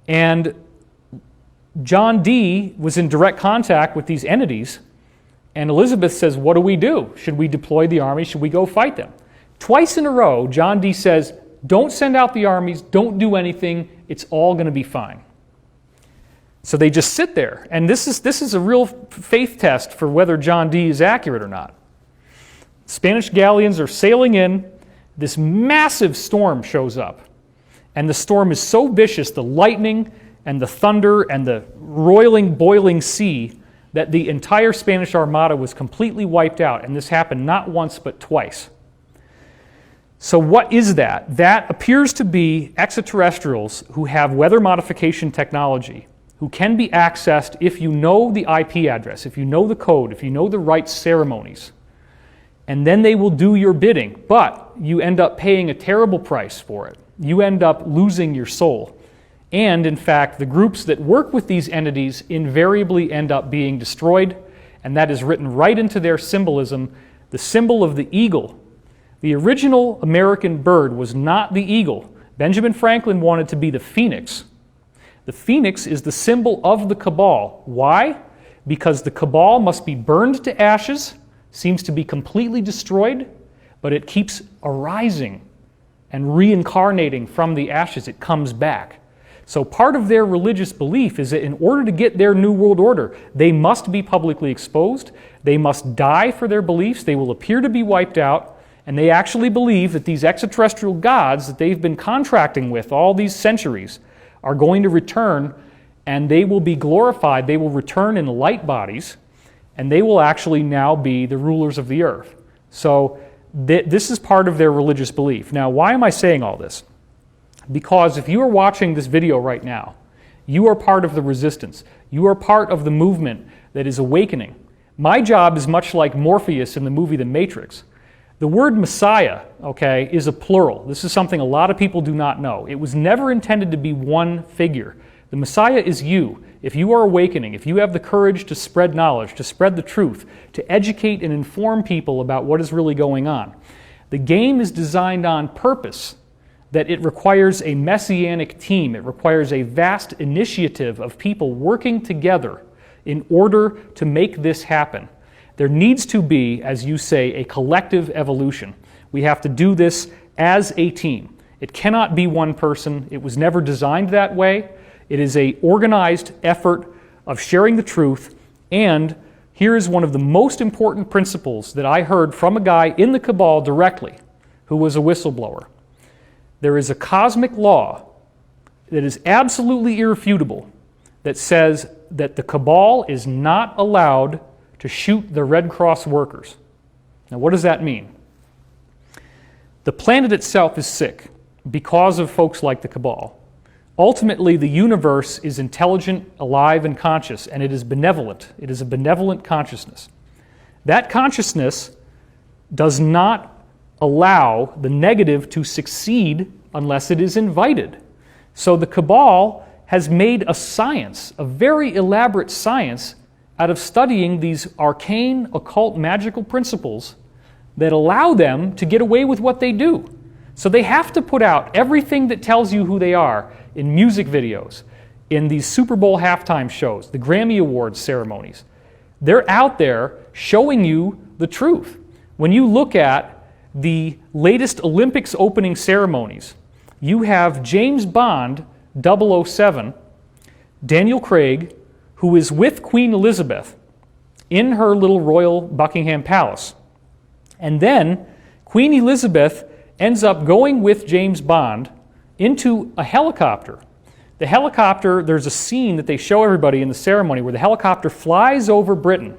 And John Dee was in direct contact with these entities. And Elizabeth says, what do? Should we deploy the army? Should we go fight them? Twice in a row, John Dee says, don't send out the armies, don't do anything, it's all going to be fine. So they just sit there. And this is a real faith test for whether John Dee is accurate or not. Spanish galleons are sailing in, this massive storm shows up. And the storm is so vicious, the lightning and the thunder and the roiling, boiling sea, that the entire Spanish Armada was completely wiped out, and this happened not once but twice. So what is that? That appears to be extraterrestrials who have weather modification technology, who can be accessed if you know the IP address, if you know the code, if you know the right ceremonies. And then they will do your bidding, but you end up paying a terrible price for it. You end up losing your soul. And in fact, the groups that work with these entities invariably end up being destroyed, and that is written right into their symbolism, the symbol of the eagle. The original American bird was not the eagle. Benjamin Franklin wanted to be the phoenix. The phoenix is the symbol of the cabal. Why? Because the cabal must be burned to ashes, seems to be completely destroyed, but it keeps arising and reincarnating from the ashes. It comes back. So part of their religious belief is that in order to get their New World Order, they must be publicly exposed, they must die for their beliefs, they will appear to be wiped out, and they actually believe that these extraterrestrial gods that they've been contracting with all these centuries are going to return, and they will be glorified. They will return in light bodies, and they will actually now be the rulers of the earth. So this is part of their religious belief. Now, why am I saying all this? Because if you are watching this video right now, you are part of the resistance. You are part of the movement that is awakening. My job is much like Morpheus in the movie The Matrix. The word Messiah, okay, is a plural. This is something a lot of people do not know. It was never intended to be one figure. The Messiah is you. If you are awakening, if you have the courage to spread knowledge, to spread the truth, to educate and inform people about what is really going on. The game is designed on purpose, that it requires a messianic team. It requires a vast initiative of people working together in order to make this happen. There needs to be, as you say, a collective evolution. We have to do this as a team. It cannot be one person. It was never designed that way. It is an organized effort of sharing the truth, and here is one of the most important principles that I heard from a guy in the Cabal directly, who was a whistleblower. There is a cosmic law that is absolutely irrefutable that says that the Cabal is not allowed to shoot the Red Cross workers. Now, what does that mean? The planet itself is sick because of folks like the Cabal. Ultimately, the universe is intelligent, alive, and conscious, and it is benevolent. It is a benevolent consciousness. That consciousness does not allow the negative to succeed unless it is invited. So the Cabal has made a science, a very elaborate science, out of studying these arcane, occult, magical principles that allow them to get away with what they do. So they have to put out everything that tells you who they are in music videos, in these Super Bowl halftime shows, the Grammy Awards ceremonies. They're out there showing you the truth. When you look at the latest Olympics opening ceremonies, you have James Bond 007, Daniel Craig, who is with Queen Elizabeth in her little royal Buckingham Palace. And then Queen Elizabeth ends up going with James Bond into a helicopter. The helicopter, there's a scene that they show everybody in the ceremony where the helicopter flies over Britain.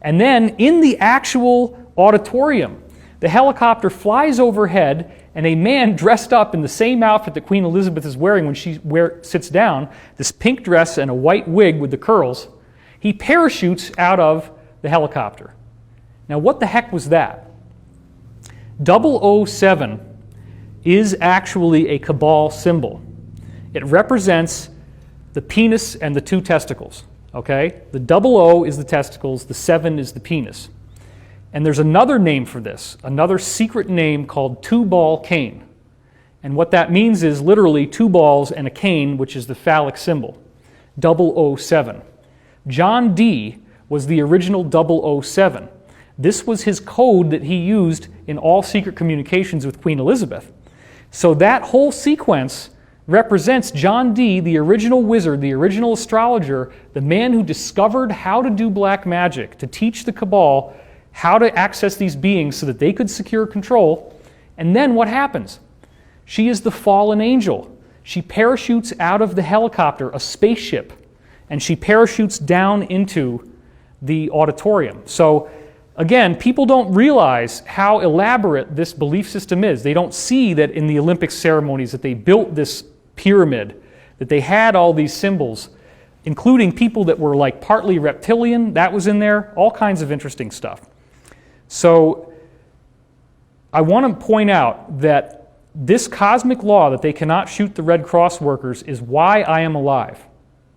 And then in the actual auditorium, the helicopter flies overhead, and a man dressed up in the same outfit that Queen Elizabeth is wearing when she sits down, this pink dress and a white wig with the curls, he parachutes out of the helicopter. Now, what the heck was that? 007 is actually a Cabal symbol. It represents the penis and the two testicles, okay? The 00 is the testicles, the 7 is the penis. And there's another name for this, another secret name called two-ball cane. And what that means is literally two balls and a cane, which is the phallic symbol, 007. John Dee was the original 007. This was his code that he used in all secret communications with Queen Elizabeth. So that whole sequence represents John Dee, the original wizard, the original astrologer, the man who discovered how to do black magic, to teach the Cabal how to access these beings so that they could secure control. And then what happens? She is the fallen angel. She parachutes out of the helicopter, a spaceship, and she parachutes down into the auditorium. So again, people don't realize how elaborate this belief system is. They don't see that in the Olympic ceremonies that they built this pyramid, that they had all these symbols, including people that were like partly reptilian. That was in there, all kinds of interesting stuff. So I want to point out that this cosmic law that they cannot shoot the Red Cross workers is why I am alive.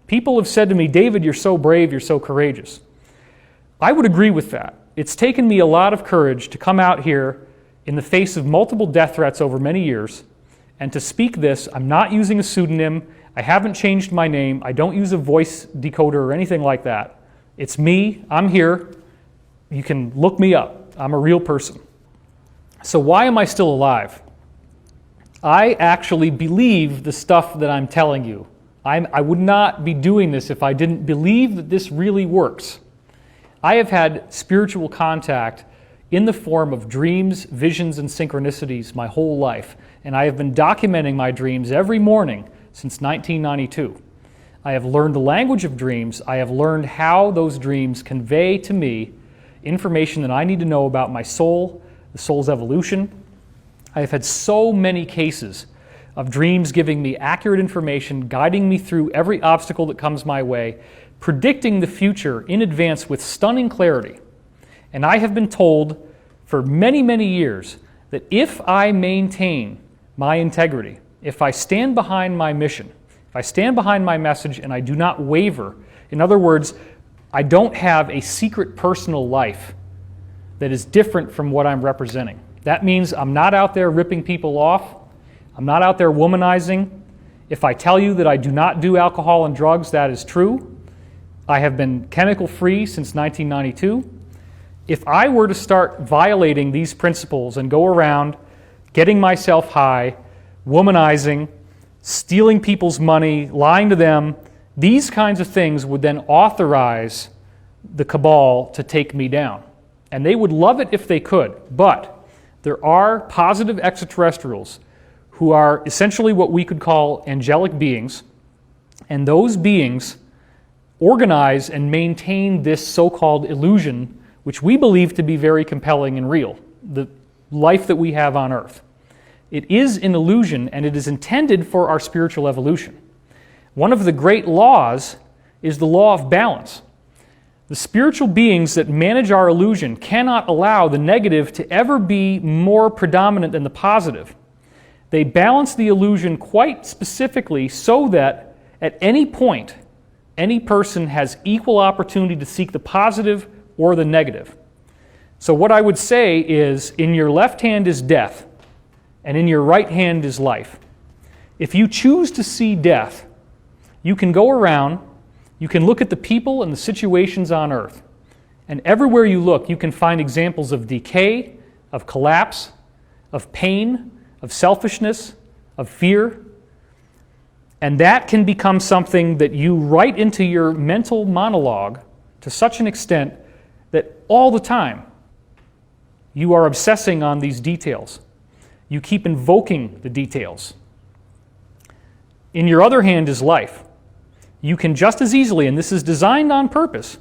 People have said to me, David, you're so brave, you're so courageous. I would agree with that. It's taken me a lot of courage to come out here in the face of multiple death threats over many years and to speak this. I'm not using a pseudonym. I haven't changed my name. I don't use a voice decoder or anything like that. It's me. I'm here. You can look me up. I'm a real person. So why am I still alive? I actually believe the stuff that I'm telling you. I would not be doing this if I didn't believe that this really works. I have had spiritual contact in the form of dreams, visions, and synchronicities my whole life, and I have been documenting my dreams every morning since 1992. I have learned the language of dreams. I have learned how those dreams convey to me information that I need to know about my soul, the soul's evolution. I have had so many cases of dreams giving me accurate information, guiding me through every obstacle that comes my way, predicting the future in advance with stunning clarity. And I have been told for many, many years that if I maintain my integrity, if I stand behind my mission, if I stand behind my message and I do not waver, in other words, I don't have a secret personal life that is different from what I'm representing. That means I'm not out there ripping people off. I'm not out there womanizing. If I tell you that I do not do alcohol and drugs, that is true. I have been chemical free since 1992. If I were to start violating these principles and go around getting myself high, womanizing, stealing people's money, lying to them, these kinds of things would then authorize the cabal to take me down. And they would love it if they could, but there are positive extraterrestrials who are essentially what we could call angelic beings, and those beings organize and maintain this so-called illusion, which we believe to be very compelling and real, the life that we have on Earth. It is an illusion, and it is intended for our spiritual evolution. One of the great laws is the law of balance. The spiritual beings that manage our illusion cannot allow the negative to ever be more predominant than the positive. They balance the illusion quite specifically so that at any point, any person has equal opportunity to seek the positive or the negative. So what I would say is, in your left hand is death, and in your right hand is life. If you choose to see death, you can go around, you can look at the people and the situations on Earth, and everywhere you look, you can find examples of decay, of collapse, of pain, of selfishness, of fear. And that can become something that you write into your mental monologue to such an extent that all the time you are obsessing on these details. You keep invoking the details. In your other hand is life. You can just as easily, and this is designed on purpose,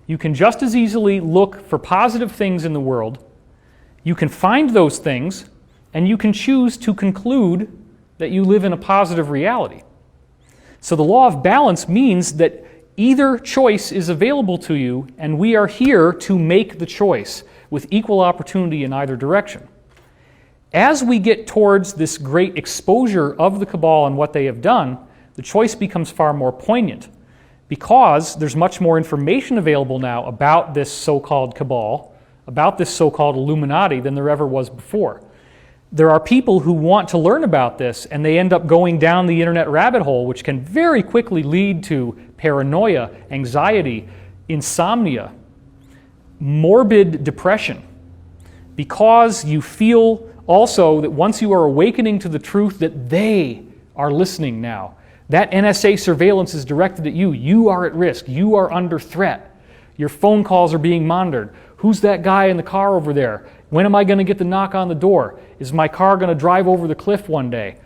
you can just as easily look for positive things in the world. You can find those things, and you can choose to conclude that you live in a positive reality. So the law of balance means that either choice is available to you, and we are here to make the choice with equal opportunity in either direction. As we get towards this great exposure of the cabal and what they have done, the choice becomes far more poignant because there's much more information available now about this so-called cabal, about this so-called Illuminati than there ever was before. There are people who want to learn about this, and they end up going down the internet rabbit hole, which can very quickly lead to paranoia, anxiety, insomnia, morbid depression, because you feel also that once you are awakening to the truth that they are listening now, that NSA surveillance is directed at you. You are at risk. You are under threat. Your phone calls are being monitored. Who's that guy in the car over there? When am I going to get the knock on the door? Is my car going to drive over the cliff one day?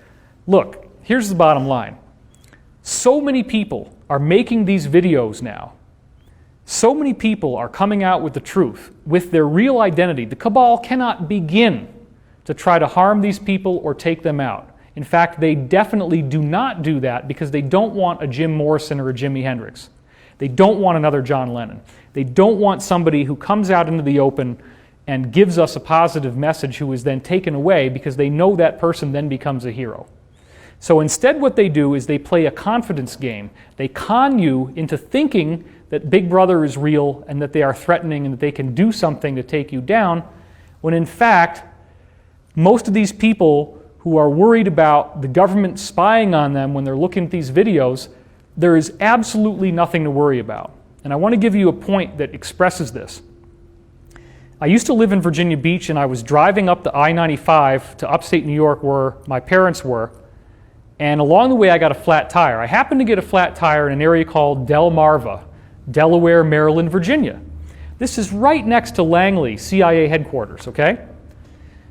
Look, here's the bottom line. So many people are making these videos now. So many people are coming out with the truth, with their real identity. The cabal cannot begin to try to harm these people or take them out. In fact, they definitely do not do that because they don't want a Jim Morrison or a Jimi Hendrix. They don't want another John Lennon. They don't want somebody who comes out into the open and gives us a positive message who is then taken away because they know that person then becomes a hero. So instead what they do is they play a confidence game. They con you into thinking that Big Brother is real and that they are threatening and that they can do something to take you down, when in fact, most of these people who are worried about the government spying on them when they're looking at these videos, there is absolutely nothing to worry about. And I want to give you a point that expresses this. I used to live in Virginia Beach, and I was driving up the I-95 to upstate New York where my parents were, and along the way I got a flat tire. I happened to get a flat tire in an area called Delmarva, Delaware, Maryland, Virginia. This is right next to Langley, CIA headquarters, okay?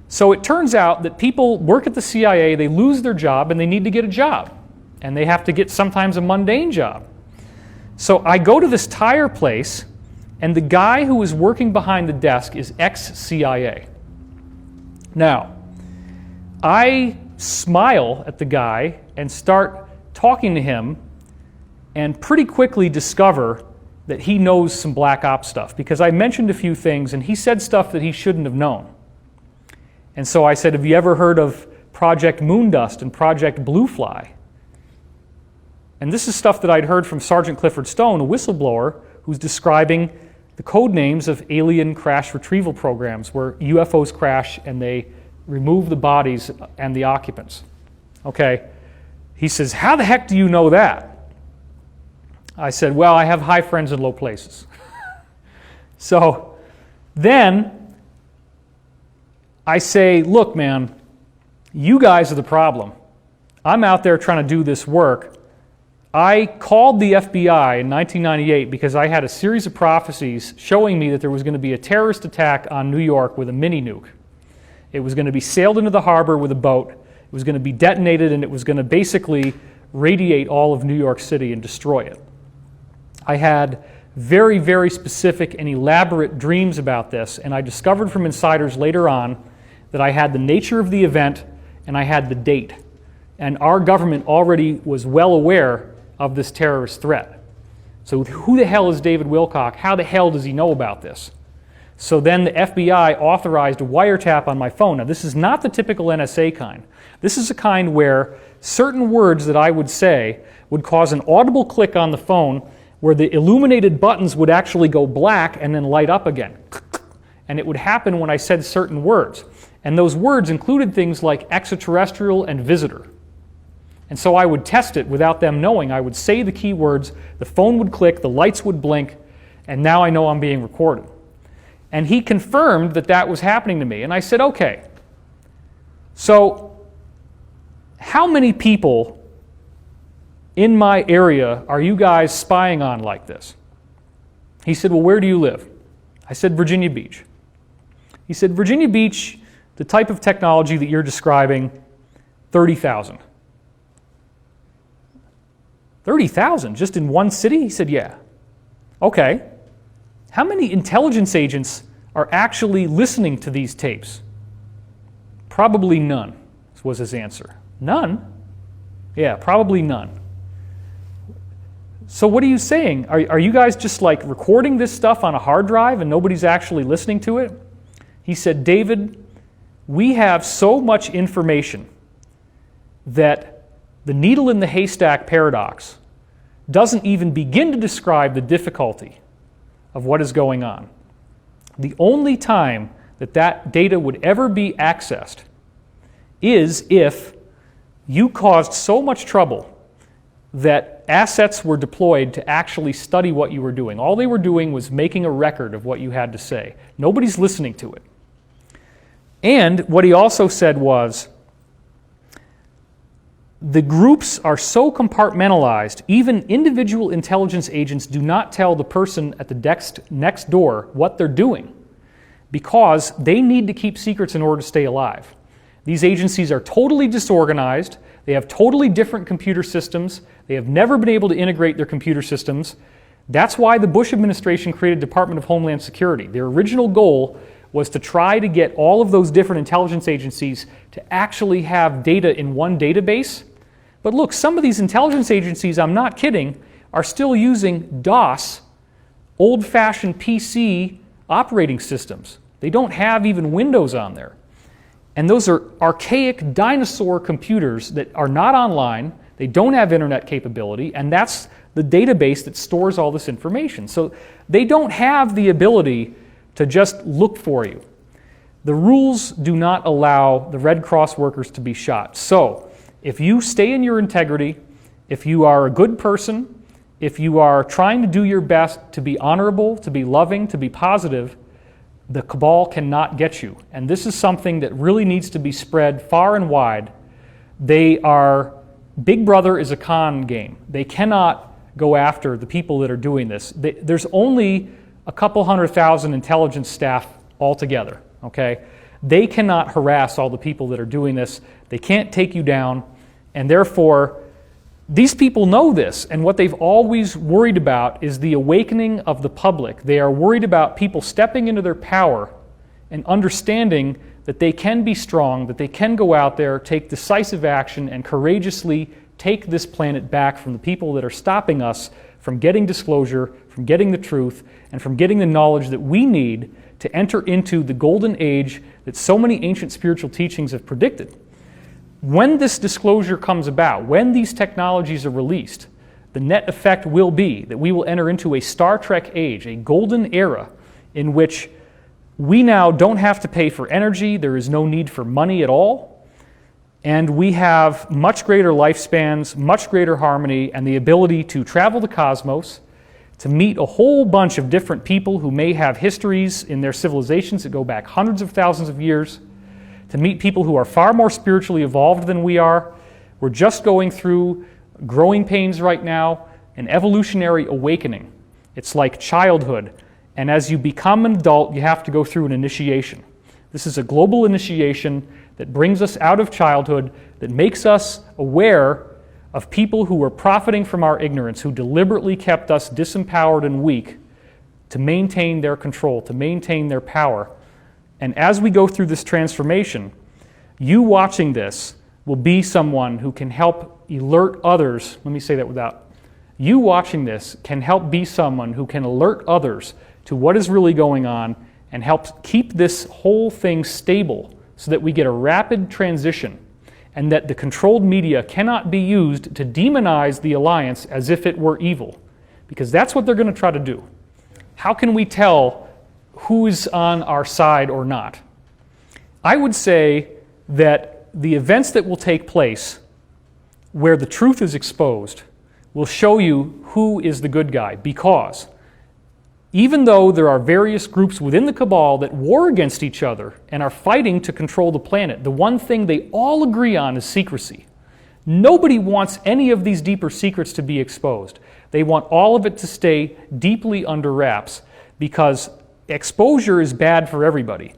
So it turns out that people work at the CIA, they lose their job, and they need to get a job. And they have to get sometimes a mundane job. So I go to this tire place, and the guy who is working behind the desk is ex-CIA. Now, I smile at the guy and start talking to him, and pretty quickly discover that he knows some black ops stuff, because I mentioned a few things and he said stuff that he shouldn't have known. And so I said, have you ever heard of Project Moondust and Project Bluefly? And this is stuff that I'd heard from Sergeant Clifford Stone, a whistleblower, who's describing the code names of alien crash retrieval programs where UFOs crash and they remove the bodies and the occupants. Okay. He says, how the heck do you know that? I said, well, I have high friends in low places. So then I say, look, man, you guys are the problem. I'm out there trying to do this work. I called the FBI in 1998 because I had a series of prophecies showing me that there was going to be a terrorist attack on New York with a mini nuke. It was going to be sailed into the harbor with a boat. It was going to be detonated, and it was going to basically radiate all of New York City and destroy it. I had very, very specific and elaborate dreams about this, and I discovered from insiders later on that I had the nature of the event and I had the date. And our government already was well aware of this terrorist threat. So who the hell is David Wilcock? How the hell does he know about this? So then the FBI authorized a wiretap on my phone. Now this is not the typical NSA kind. This is a kind where certain words that I would say would cause an audible click on the phone where the illuminated buttons would actually go black and then light up again. And it would happen when I said certain words. And those words included things like extraterrestrial and visitor. And so I would test it without them knowing. I would say the keywords, the phone would click, the lights would blink, and now I know I'm being recorded. And he confirmed that that was happening to me. And I said, okay, so how many people in my area are you guys spying on like this? He said, well, where do you live? I said, Virginia Beach. He said, Virginia Beach, the type of technology that you're describing, 30,000. 30,000 just in one city? He said, yeah. Okay. How many intelligence agents are actually listening to these tapes? Probably none, was his answer. None? Yeah, probably none. So what are you saying? Are you guys just like recording this stuff on a hard drive and nobody's actually listening to it? He said, David, we have so much information that the needle in the haystack paradox doesn't even begin to describe the difficulty of what is going on. The only time that that data would ever be accessed is if you caused so much trouble that assets were deployed to actually study what you were doing. All they were doing was making a record of what you had to say. Nobody's listening to it. And what he also said was, the groups are so compartmentalized, even individual intelligence agents do not tell the person at the next door what they're doing because they need to keep secrets in order to stay alive. These agencies are totally disorganized. They have totally different computer systems. They have never been able to integrate their computer systems. That's why the Bush administration created Department of Homeland Security. Their original goal was to try to get all of those different intelligence agencies to actually have data in one database. But look, some of these intelligence agencies, I'm not kidding, are still using DOS, old-fashioned PC operating systems. They don't have even Windows on there. And those are archaic dinosaur computers that are not online, they don't have internet capability, and that's the database that stores all this information. So they don't have the ability to just look for you. The rules do not allow the Red Cross workers to be shot. So if you stay in your integrity, if you are a good person, if you are trying to do your best to be honorable, to be loving, to be positive, the cabal cannot get you. And this is something that really needs to be spread far and wide. Big Brother is a con game. They cannot go after the people that are doing this. There's only a couple 100,000 intelligence staff altogether, okay? They cannot harass all the people that are doing this. They can't take you down, and therefore, these people know this, and what they've always worried about is the awakening of the public. They are worried about people stepping into their power and understanding that they can be strong, that they can go out there, take decisive action, and courageously take this planet back from the people that are stopping us from getting disclosure, from getting the truth, and from getting the knowledge that we need to enter into the golden age that so many ancient spiritual teachings have predicted. When this disclosure comes about, when these technologies are released, the net effect will be that we will enter into a Star Trek age, a golden era in which we now don't have to pay for energy, there is no need for money at all, and we have much greater lifespans, much greater harmony, and the ability to travel the cosmos, to meet a whole bunch of different people who may have histories in their civilizations that go back hundreds of thousands of years, to meet people who are far more spiritually evolved than we are. We're just going through growing pains right now, an evolutionary awakening. It's like childhood, and as you become an adult, you have to go through an initiation. This is a global initiation that brings us out of childhood, that makes us aware of people who were profiting from our ignorance, who deliberately kept us disempowered and weak to maintain their control, to maintain their power. And as we go through this transformation, you watching this will be someone who can help alert others. Let me say that without. You watching this can help be someone who can alert others to what is really going on and help keep this whole thing stable so that we get a rapid transition and that the controlled media cannot be used to demonize the alliance as if it were evil, because that's what they're going to try to do. How can we tell who's on our side or not? I would say that the events that will take place where the truth is exposed will show you who is the good guy, because even though there are various groups within the Cabal that war against each other and are fighting to control the planet, the one thing they all agree on is secrecy. Nobody wants any of these deeper secrets to be exposed. They want all of it to stay deeply under wraps, because exposure is bad for everybody.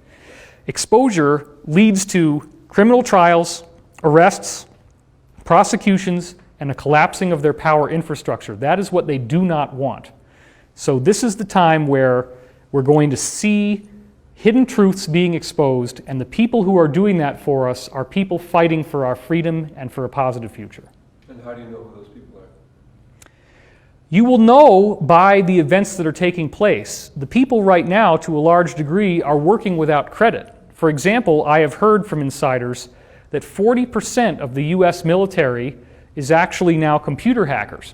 Exposure leads to criminal trials, arrests, prosecutions, and a collapsing of their power infrastructure. That is what they do not want. So this is the time where we're going to see hidden truths being exposed, and the people who are doing that for us are people fighting for our freedom and for a positive future. And how do you know who those people are? You will know by the events that are taking place. The people right now, to a large degree, are working without credit. For example, I have heard from insiders that 40% of the U.S. military is actually now computer hackers.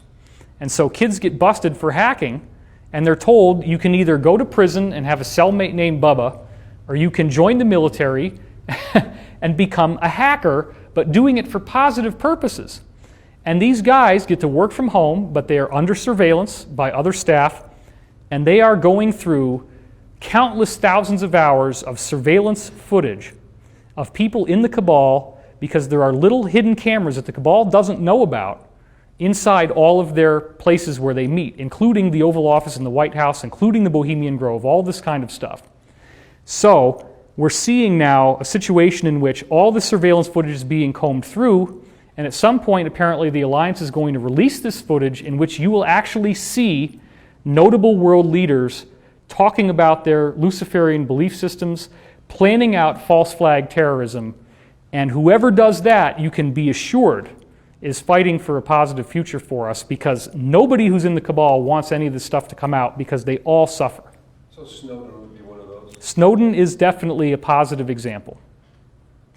And so kids get busted for hacking, and they're told you can either go to prison and have a cellmate named Bubba, or you can join the military and become a hacker, but doing it for positive purposes. And these guys get to work from home, but they are under surveillance by other staff, and they are going through countless thousands of hours of surveillance footage of people in the Cabal, because there are little hidden cameras that the Cabal doesn't know about inside all of their places where they meet, including the Oval Office in the White House, including the Bohemian Grove, all this kind of stuff. So we're seeing now a situation in which all the surveillance footage is being combed through, and at some point apparently the Alliance is going to release this footage in which you will actually see notable world leaders talking about their Luciferian belief systems, planning out false flag terrorism, and whoever does that, you can be assured, is fighting for a positive future for us, because nobody who's in the Cabal wants any of this stuff to come out, because they all suffer. So Snowden would be one of those? Snowden is definitely a positive example.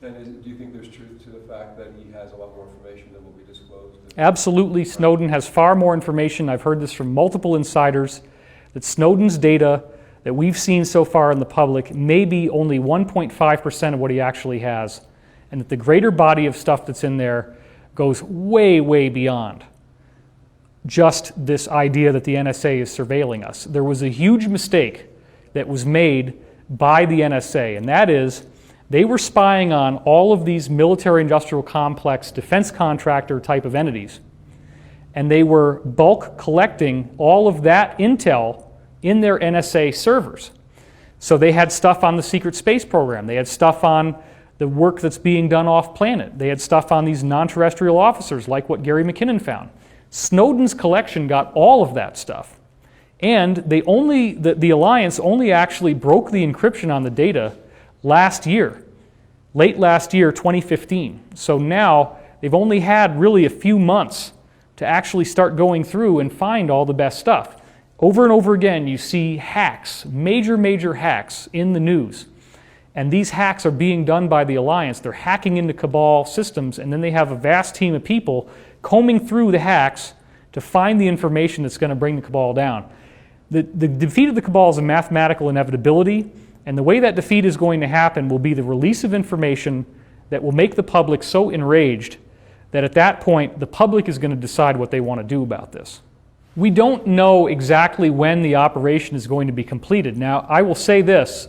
And do you think there's truth to the fact that he has a lot more information than will be disclosed? Absolutely, Snowden has far more information. I've heard this from multiple insiders, that Snowden's data that we've seen so far in the public may be only 1.5% of what he actually has, and that the greater body of stuff that's in there goes way, way beyond just this idea that the NSA is surveilling us. There was a huge mistake that was made by the NSA, and that is they were spying on all of these military-industrial complex defense contractor type of entities, and they were bulk collecting all of that intel in their NSA servers. So they had stuff on the secret space program. They had stuff on the work that's being done off-planet. They had stuff on these non-terrestrial officers, like what Gary McKinnon found. Snowden's collection got all of that stuff. And the Alliance only actually broke the encryption on the data last year, late last year, 2015. So now they've only had really a few months to actually start going through and find all the best stuff. Over and over again, you see hacks, major hacks in the news. And these hacks are being done by the Alliance. They're hacking into Cabal systems, and then they have a vast team of people combing through the hacks to find the information that's going to bring the Cabal down. The defeat of the Cabal is a mathematical inevitability, and the way that defeat is going to happen will be the release of information that will make the public so enraged that at that point, the public is going to decide what they want to do about this. We don't know exactly when the operation is going to be completed. Now, I will say this.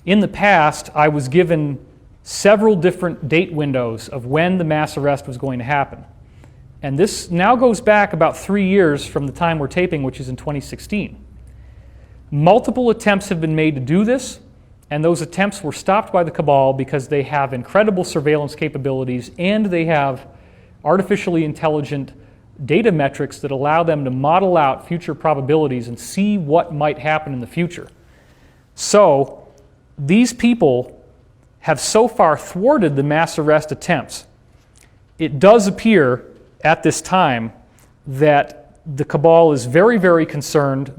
In the past, I was given several different date windows of when the mass arrest was going to happen. And this now goes back about 3 years from the time we're taping, which is in 2016. Multiple attempts have been made to do this, and those attempts were stopped by the Cabal because they have incredible surveillance capabilities and they have artificially intelligent data metrics that allow them to model out future probabilities and see what might happen in the future. So, these people have so far thwarted the mass arrest attempts. It does appear at this time that the Cabal is very concerned.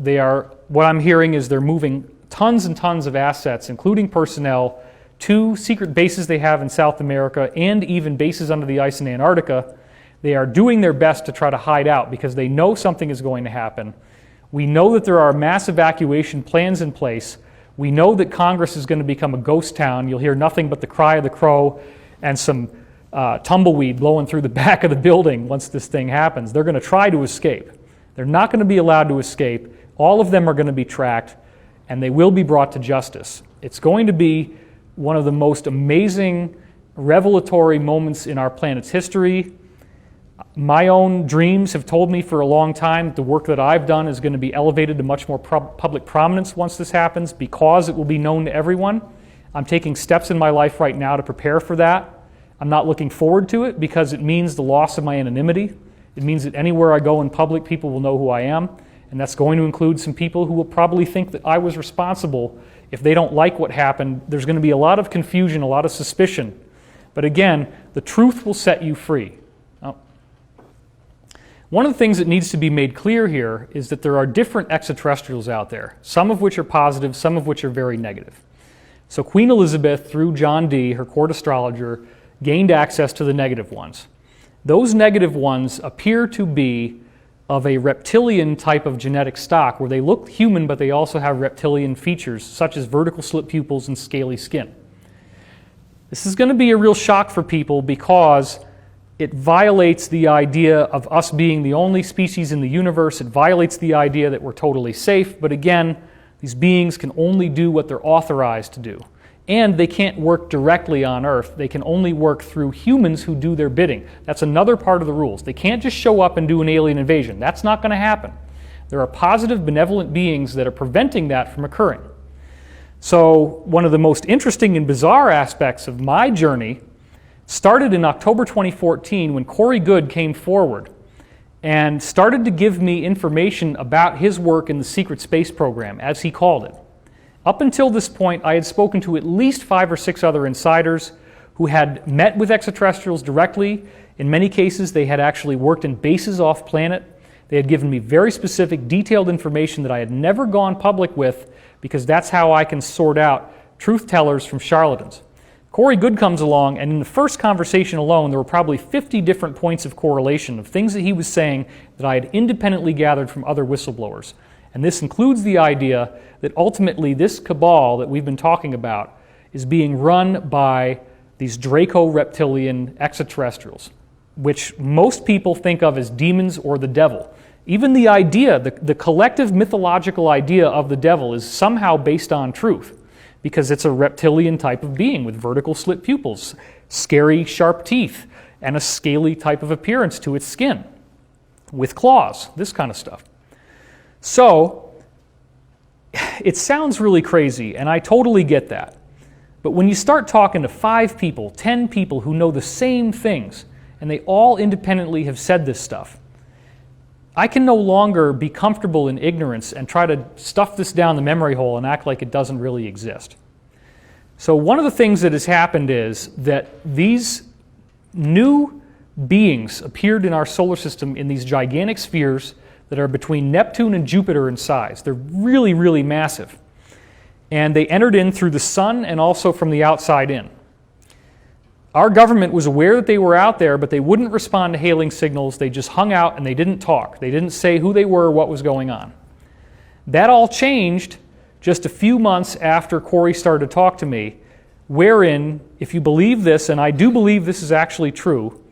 What I'm hearing is they're moving tons and tons of assets, including personnel, to secret bases they have in South America and even bases under the ice in Antarctica. They are doing their best to try to hide out because they know something is going to happen. We know that there are mass evacuation plans in place. We know that Congress is going to become a ghost town. You'll hear nothing but the cry of the crow and some tumbleweed blowing through the back of the building once this thing happens. They're going to try to escape. They're not going to be allowed to escape. All of them are going to be tracked, and they will be brought to justice. It's going to be one of the most amazing, revelatory moments in our planet's history. My own dreams have told me for a long time that the work that I've done is going to be elevated to much more public prominence once this happens because it will be known to everyone. I'm taking steps in my life right now to prepare for that. I'm not looking forward to it because it means the loss of my anonymity. It means that anywhere I go in public, people will know who I am, and that's going to include some people who will probably think that I was responsible. If they don't like what happened, there's going to be a lot of confusion, a lot of suspicion. But again, the truth will set you free. One of the things that needs to be made clear here is that there are different extraterrestrials out there, some of which are positive, some of which are very negative. So Queen Elizabeth, through John Dee, her court astrologer, gained access to the negative ones. Those negative ones appear to be of a reptilian type of genetic stock, where they look human, but they also have reptilian features, such as vertical slit pupils and scaly skin. This is going to be a real shock for people because it violates the idea of us being the only species in the universe. It violates the idea that we're totally safe. But again, these beings can only do what they're authorized to do. And they can't work directly on Earth. They can only work through humans who do their bidding. That's another part of the rules. They can't just show up and do an alien invasion. That's not going to happen. There are positive, benevolent beings that are preventing that from occurring. So one of the most interesting and bizarre aspects of my journey started in October 2014 when Corey Goode came forward and started to give me information about his work in the secret space program, as he called it. Up until this point, I had spoken to at least 5 or 6 other insiders who had met with extraterrestrials directly. In many cases, they had actually worked in bases off planet. They had given me very specific, detailed information that I had never gone public with because that's how I can sort out truth tellers from charlatans. Corey Goode comes along, and in the first conversation alone, there were probably 50 different points of correlation of things that he was saying that I had independently gathered from other whistleblowers. And this includes the idea that ultimately this cabal that we've been talking about is being run by these Draco-reptilian extraterrestrials, which most people think of as demons or the devil. Even the idea, the collective mythological idea of the devil is somehow based on truth. because it's a reptilian type of being with vertical slit pupils, scary, sharp teeth, and a scaly type of appearance to its skin, with claws, this kind of stuff. So, it sounds really crazy, and I totally get that. But when you start talking to 5 people, 10 people who know the same things, and they all independently have said this stuff, I can no longer be comfortable in ignorance and try to stuff this down the memory hole and act like it doesn't really exist. So one of the things that has happened is that these new beings appeared in our solar system in these gigantic spheres that are between Neptune and Jupiter in size. They're really, really massive. And they entered in through the sun and also from the outside in. Our government was aware that they were out there, but they wouldn't respond to hailing signals. They just hung out and they didn't talk. They didn't say who they were or what was going on. That all changed just a few months after Corey started to talk to me, wherein, if you believe this, and I do believe this is actually true,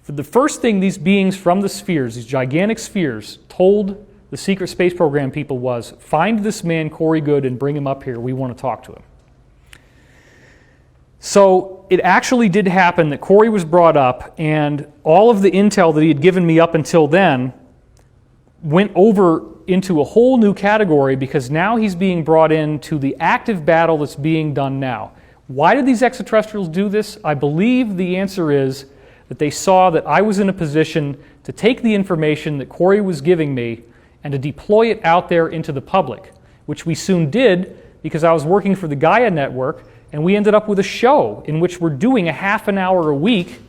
for the first thing these beings from the spheres, these gigantic spheres, told the secret space program people was, find this man Corey Goode and bring him up here. We want to talk to him. So it actually did happen that Corey was brought up, and all of the intel that he had given me up until then went over into a whole new category, because now he's being brought into the active battle that's being done now. Why did these extraterrestrials do this? I believe the answer is that they saw that I was in a position to take the information that Corey was giving me and to deploy it out there into the public, which we soon did because I was working for the Gaia Network, and we ended up with a show in which we're doing a half an hour a week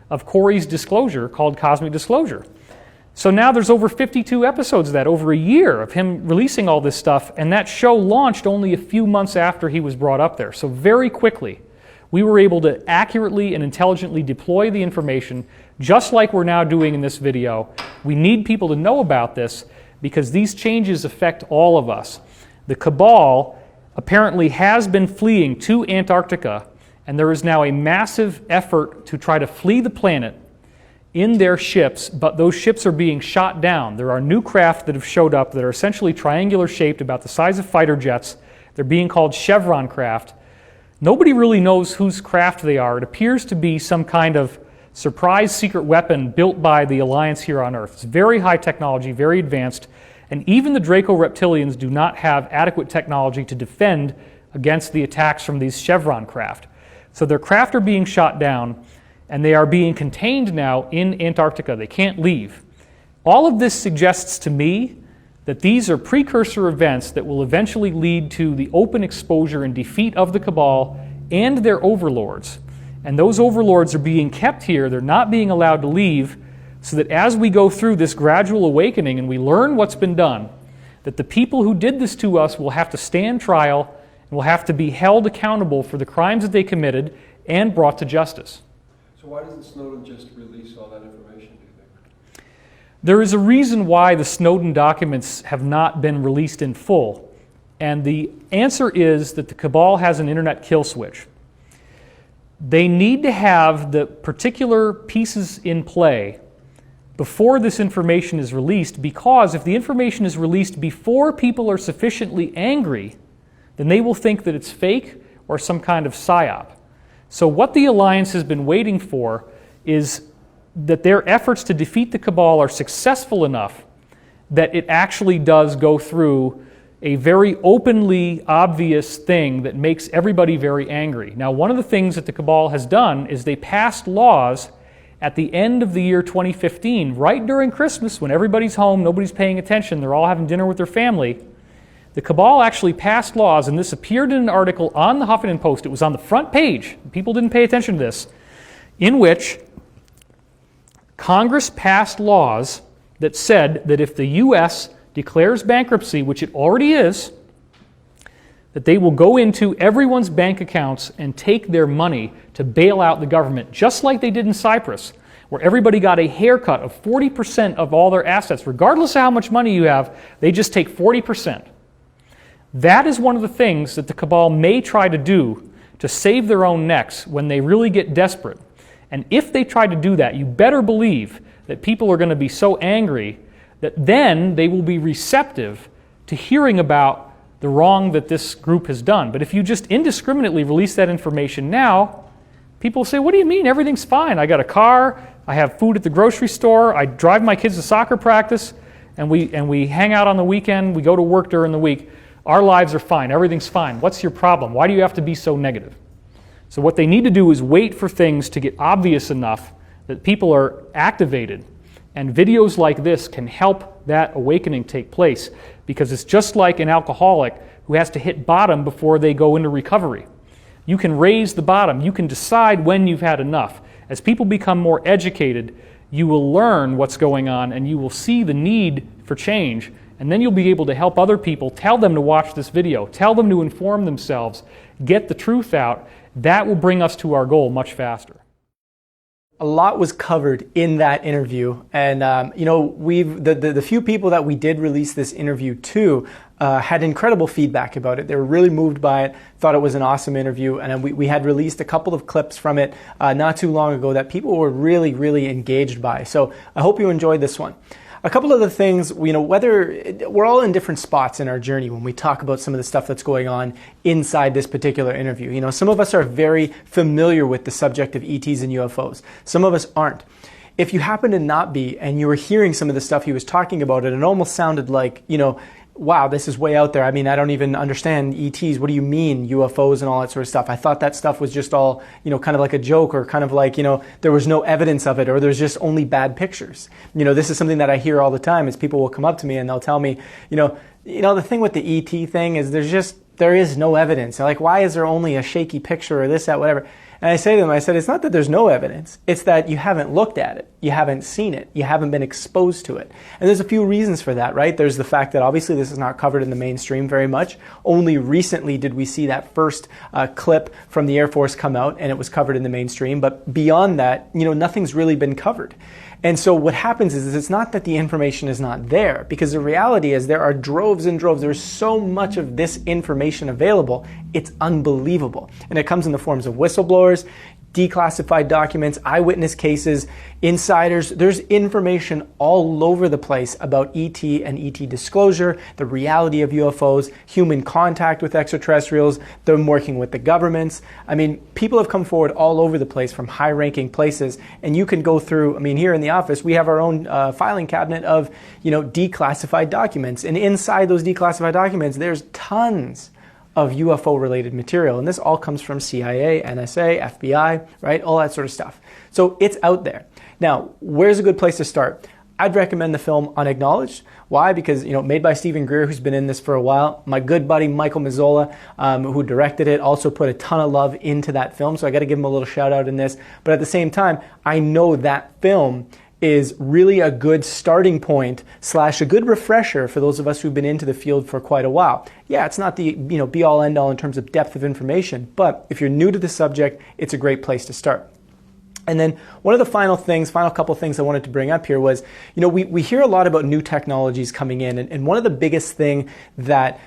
of Corey's disclosure called Cosmic Disclosure. So now there's over 52 episodes of that, over a year of him releasing all this stuff, and that show launched only a few months after he was brought up there. So very quickly, we were able to accurately and intelligently deploy the information, just like we're now doing in this video. We need people to know about this because these changes affect all of us. The Cabal apparently has been fleeing to Antarctica, and there is now a massive effort to try to flee the planet in their ships, but those ships are being shot down. There are new craft that have showed up that are essentially triangular shaped, about the size of fighter jets. They're being called Chevron craft. Nobody really knows whose craft they are. It appears to be some kind of surprise secret weapon built by the Alliance here on Earth. It's very high technology, very advanced, and even the Draco reptilians do not have adequate technology to defend against the attacks from these Chevron craft. So their craft are being shot down, and they are being contained now in Antarctica. They can't leave. All of this suggests to me that these are precursor events that will eventually lead to the open exposure and defeat of the Cabal and their overlords. And those overlords are being kept here. They're not being allowed to leave, so that as we go through this gradual awakening and we learn what's been done, that the people who did this to us will have to stand trial and will have to be held accountable for the crimes that they committed and brought to justice. So why doesn't Snowden just release all that information, do you think? There is a reason why the Snowden documents have not been released in full, and the answer is that the Cabal has an internet kill switch. They need to have the particular pieces in play before this information is released, because if the information is released before people are sufficiently angry, then they will think that it's fake or some kind of psyop. So what the Alliance has been waiting for is that their efforts to defeat the Cabal are successful enough that it actually does go through a very openly obvious thing that makes everybody very angry. Now, one of the things that the Cabal has done is they passed laws at the end of the year 2015, right during Christmas, when everybody's home, nobody's paying attention, they're all having dinner with their family. The Cabal actually passed laws, and this appeared in an article on the Huffington Post. It was on the front page. People didn't pay attention to this, in which Congress passed laws that said that if the U.S. declares bankruptcy, which it already is, that they will go into everyone's bank accounts and take their money to bail out the government, just like they did in Cyprus, where everybody got a haircut of 40% of all their assets. Regardless of how much money you have, they just take 40%. That is one of the things that the Cabal may try to do to save their own necks when they really get desperate. And if they try to do that, you better believe that people are going to be so angry that then they will be receptive to hearing about the wrong that this group has done. But if you just indiscriminately release that information now, people say, what do you mean? Everything's fine. I got a car, I have food at the grocery store, I drive my kids to soccer practice, and we hang out on the weekend, we go to work during the week. Our lives are fine, everything's fine. What's your problem? Why do you have to be so negative? So what they need to do is wait for things to get obvious enough that people are activated. And videos like this can help that awakening take place, because it's just like an alcoholic who has to hit bottom before they go into recovery. You can raise the bottom. You can decide when you've had enough. As people become more educated, you will learn what's going on and you will see the need for change, and then you'll be able to help other people, tell them to watch this video, tell them to inform themselves, get the truth out. That will bring us to our goal much faster. A lot was covered in that interview, and the few people that we did release this interview to had incredible feedback about it. They were really moved by it, thought it was an awesome interview, and we had released a couple of clips from it not too long ago that people were really, really engaged by. So I hope you enjoyed this one. A couple of the things, whether we're all in different spots in our journey when we talk about some of the stuff that's going on inside this particular interview. Some of us are very familiar with the subject of ETs and UFOs. Some of us aren't. If you happen to not be, and you were hearing some of the stuff he was talking about, it almost sounded like, wow, this is way out there. I mean, I don't even understand ETs. What do you mean, UFOs and all that sort of stuff? I thought that stuff was just all, kind of like a joke, or kind of like, there was no evidence of it, or there's just only bad pictures. This is something that I hear all the time, is people will come up to me and they'll tell me, the thing with the ET thing is there is no evidence. They're like, why is there only a shaky picture or this, that, whatever? And I say to them, it's not that there's no evidence. It's that you haven't looked at it. You haven't seen it. You haven't been exposed to it. And there's a few reasons for that, right? There's the fact that obviously this is not covered in the mainstream very much. Only recently did we see that first clip from the Air Force come out, and it was covered in the mainstream. But beyond that, nothing's really been covered. And so what happens is it's not that the information is not there, because the reality is there are droves and droves. There's so much of this information available. It's unbelievable. And it comes in the forms of whistleblowers, declassified documents, eyewitness cases, insiders. There's information all over the place about ET and ET disclosure, the reality of UFOs, human contact with extraterrestrials, them working with the governments. I mean, people have come forward all over the place from high-ranking places, and you can go through, here in the office, we have our own filing cabinet of, declassified documents, and inside those declassified documents, there's tons of UFO-related material. And this all comes from CIA, NSA, FBI, right? All that sort of stuff. So it's out there. Now, where's a good place to start? I'd recommend the film Unacknowledged. Why? Because, made by Stephen Greer, who's been in this for a while. My good buddy, Michael Mazzola, who directed it, also put a ton of love into that film. So I got to give him a little shout out in this. But at the same time, I know that film is really a good starting point / a good refresher for those of us who've been into the field for quite a while. Yeah, it's not the be all end all in terms of depth of information, but if you're new to the subject, it's a great place to start. And then one of the final couple things I wanted to bring up here was, we hear a lot about new technologies coming in, and one of the biggest thing that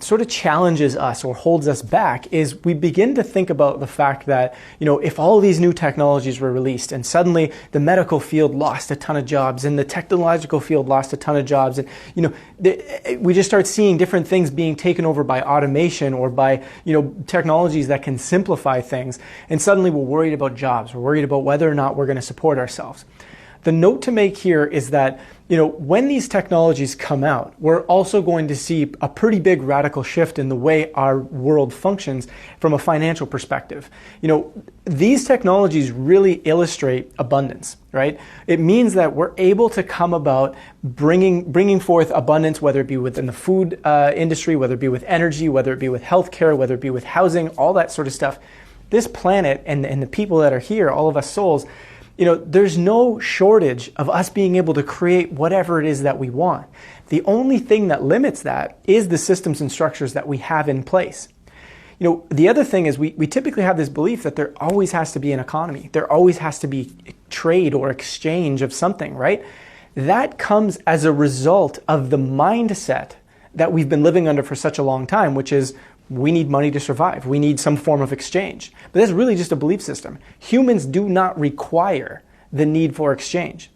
sort of challenges us or holds us back is we begin to think about the fact that, if all these new technologies were released and suddenly the medical field lost a ton of jobs and the technological field lost a ton of jobs, and, we just start seeing different things being taken over by automation or by, technologies that can simplify things, and suddenly we're worried about jobs, we're worried about whether or not we're going to support ourselves. The note to make here is that, when these technologies come out, we're also going to see a pretty big radical shift in the way our world functions from a financial perspective. These technologies really illustrate abundance, right? It means that we're able to come about bringing forth abundance, whether it be within the food industry, whether it be with energy, whether it be with healthcare, whether it be with housing, all that sort of stuff. This planet and the people that are here, all of us souls, there's no shortage of us being able to create whatever it is that we want. The only thing that limits that is the systems and structures that we have in place. The other thing is we typically have this belief that there always has to be an economy. There always has to be trade or exchange of something, right? That comes as a result of the mindset that we've been living under for such a long time, which is we need money to survive. We need some form of exchange. But that's really just a belief system. Humans do not require the need for exchange.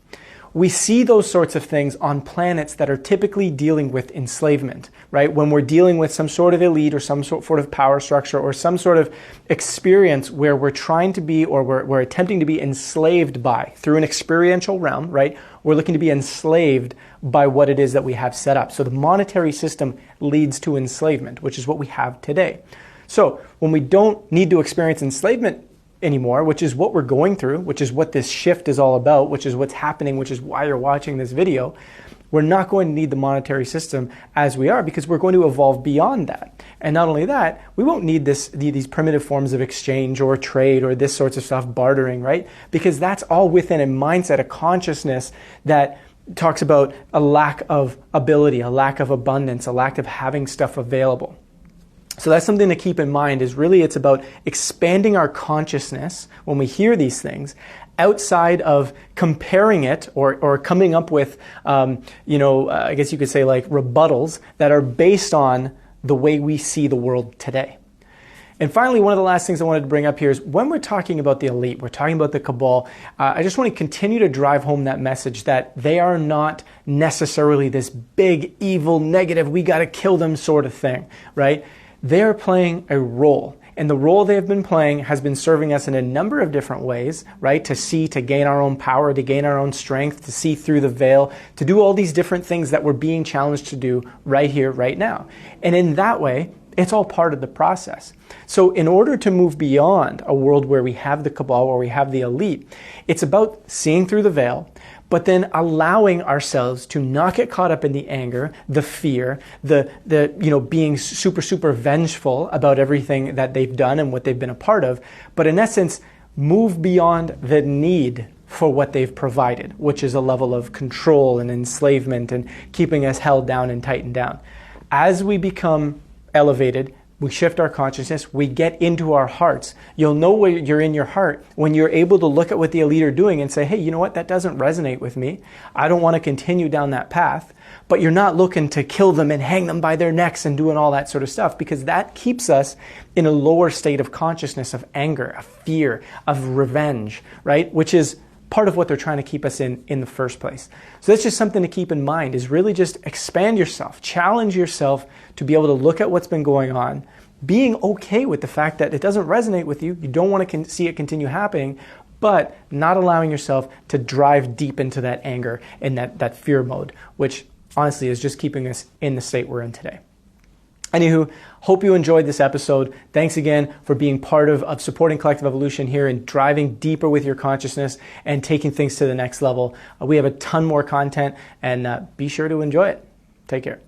we see those sorts of things on planets that are typically dealing with enslavement, right? When we're dealing with some sort of elite or some sort of power structure or some sort of experience where we're trying to be, or we're attempting to be enslaved by, through an experiential realm, right? We're looking to be enslaved by what it is that we have set up. So the monetary system leads to enslavement, which is what we have today. So when we don't need to experience enslavement anymore, which is what we're going through, which is what this shift is all about, which is what's happening, which is why you're watching this video, we're not going to need the monetary system as we are, because we're going to evolve beyond that. And not only that, we won't need these primitive forms of exchange or trade or this sorts of stuff, bartering, right? Because that's all within a mindset, a consciousness that talks about a lack of ability, a lack of abundance, a lack of having stuff available. So that's something to keep in mind, is really it's about expanding our consciousness when we hear these things outside of comparing it or coming up with, I guess you could say like rebuttals that are based on the way we see the world today. And finally, one of the last things I wanted to bring up here is when we're talking about the elite, we're talking about the cabal, I just want to continue to drive home that message that they are not necessarily this big, evil, negative, we got to kill them sort of thing, right? They're playing a role. And the role they have been playing has been serving us in a number of different ways, right? To gain our own power, to gain our own strength, to see through the veil, to do all these different things that we're being challenged to do right here, right now. And in that way, it's all part of the process. So in order to move beyond a world where we have the cabal, where we have the elite, it's about seeing through the veil, but then allowing ourselves to not get caught up in the anger, the fear, the being super vengeful about everything that they've done and what they've been a part of, but in essence, move beyond the need for what they've provided, which is a level of control and enslavement and keeping us held down and tightened down. As we become elevated, we shift our consciousness, we get into our hearts. You'll know where you're in your heart when you're able to look at what the elite are doing and say, hey, you know what, that doesn't resonate with me. I don't want to continue down that path. But you're not looking to kill them and hang them by their necks and doing all that sort of stuff, because that keeps us in a lower state of consciousness, of anger, of fear, of revenge, right? Which is part of what they're trying to keep us in the first place. So that's just something to keep in mind, is really just expand yourself, challenge yourself to be able to look at what's been going on, being okay with the fact that it doesn't resonate with you, you don't want to see it continue happening, but not allowing yourself to drive deep into that anger and that fear mode, which honestly is just keeping us in the state we're in today. Anywho, hope you enjoyed this episode. Thanks again for being part of supporting Collective Evolution here and driving deeper with your consciousness and taking things to the next level. We have a ton more content, and be sure to enjoy it. Take care.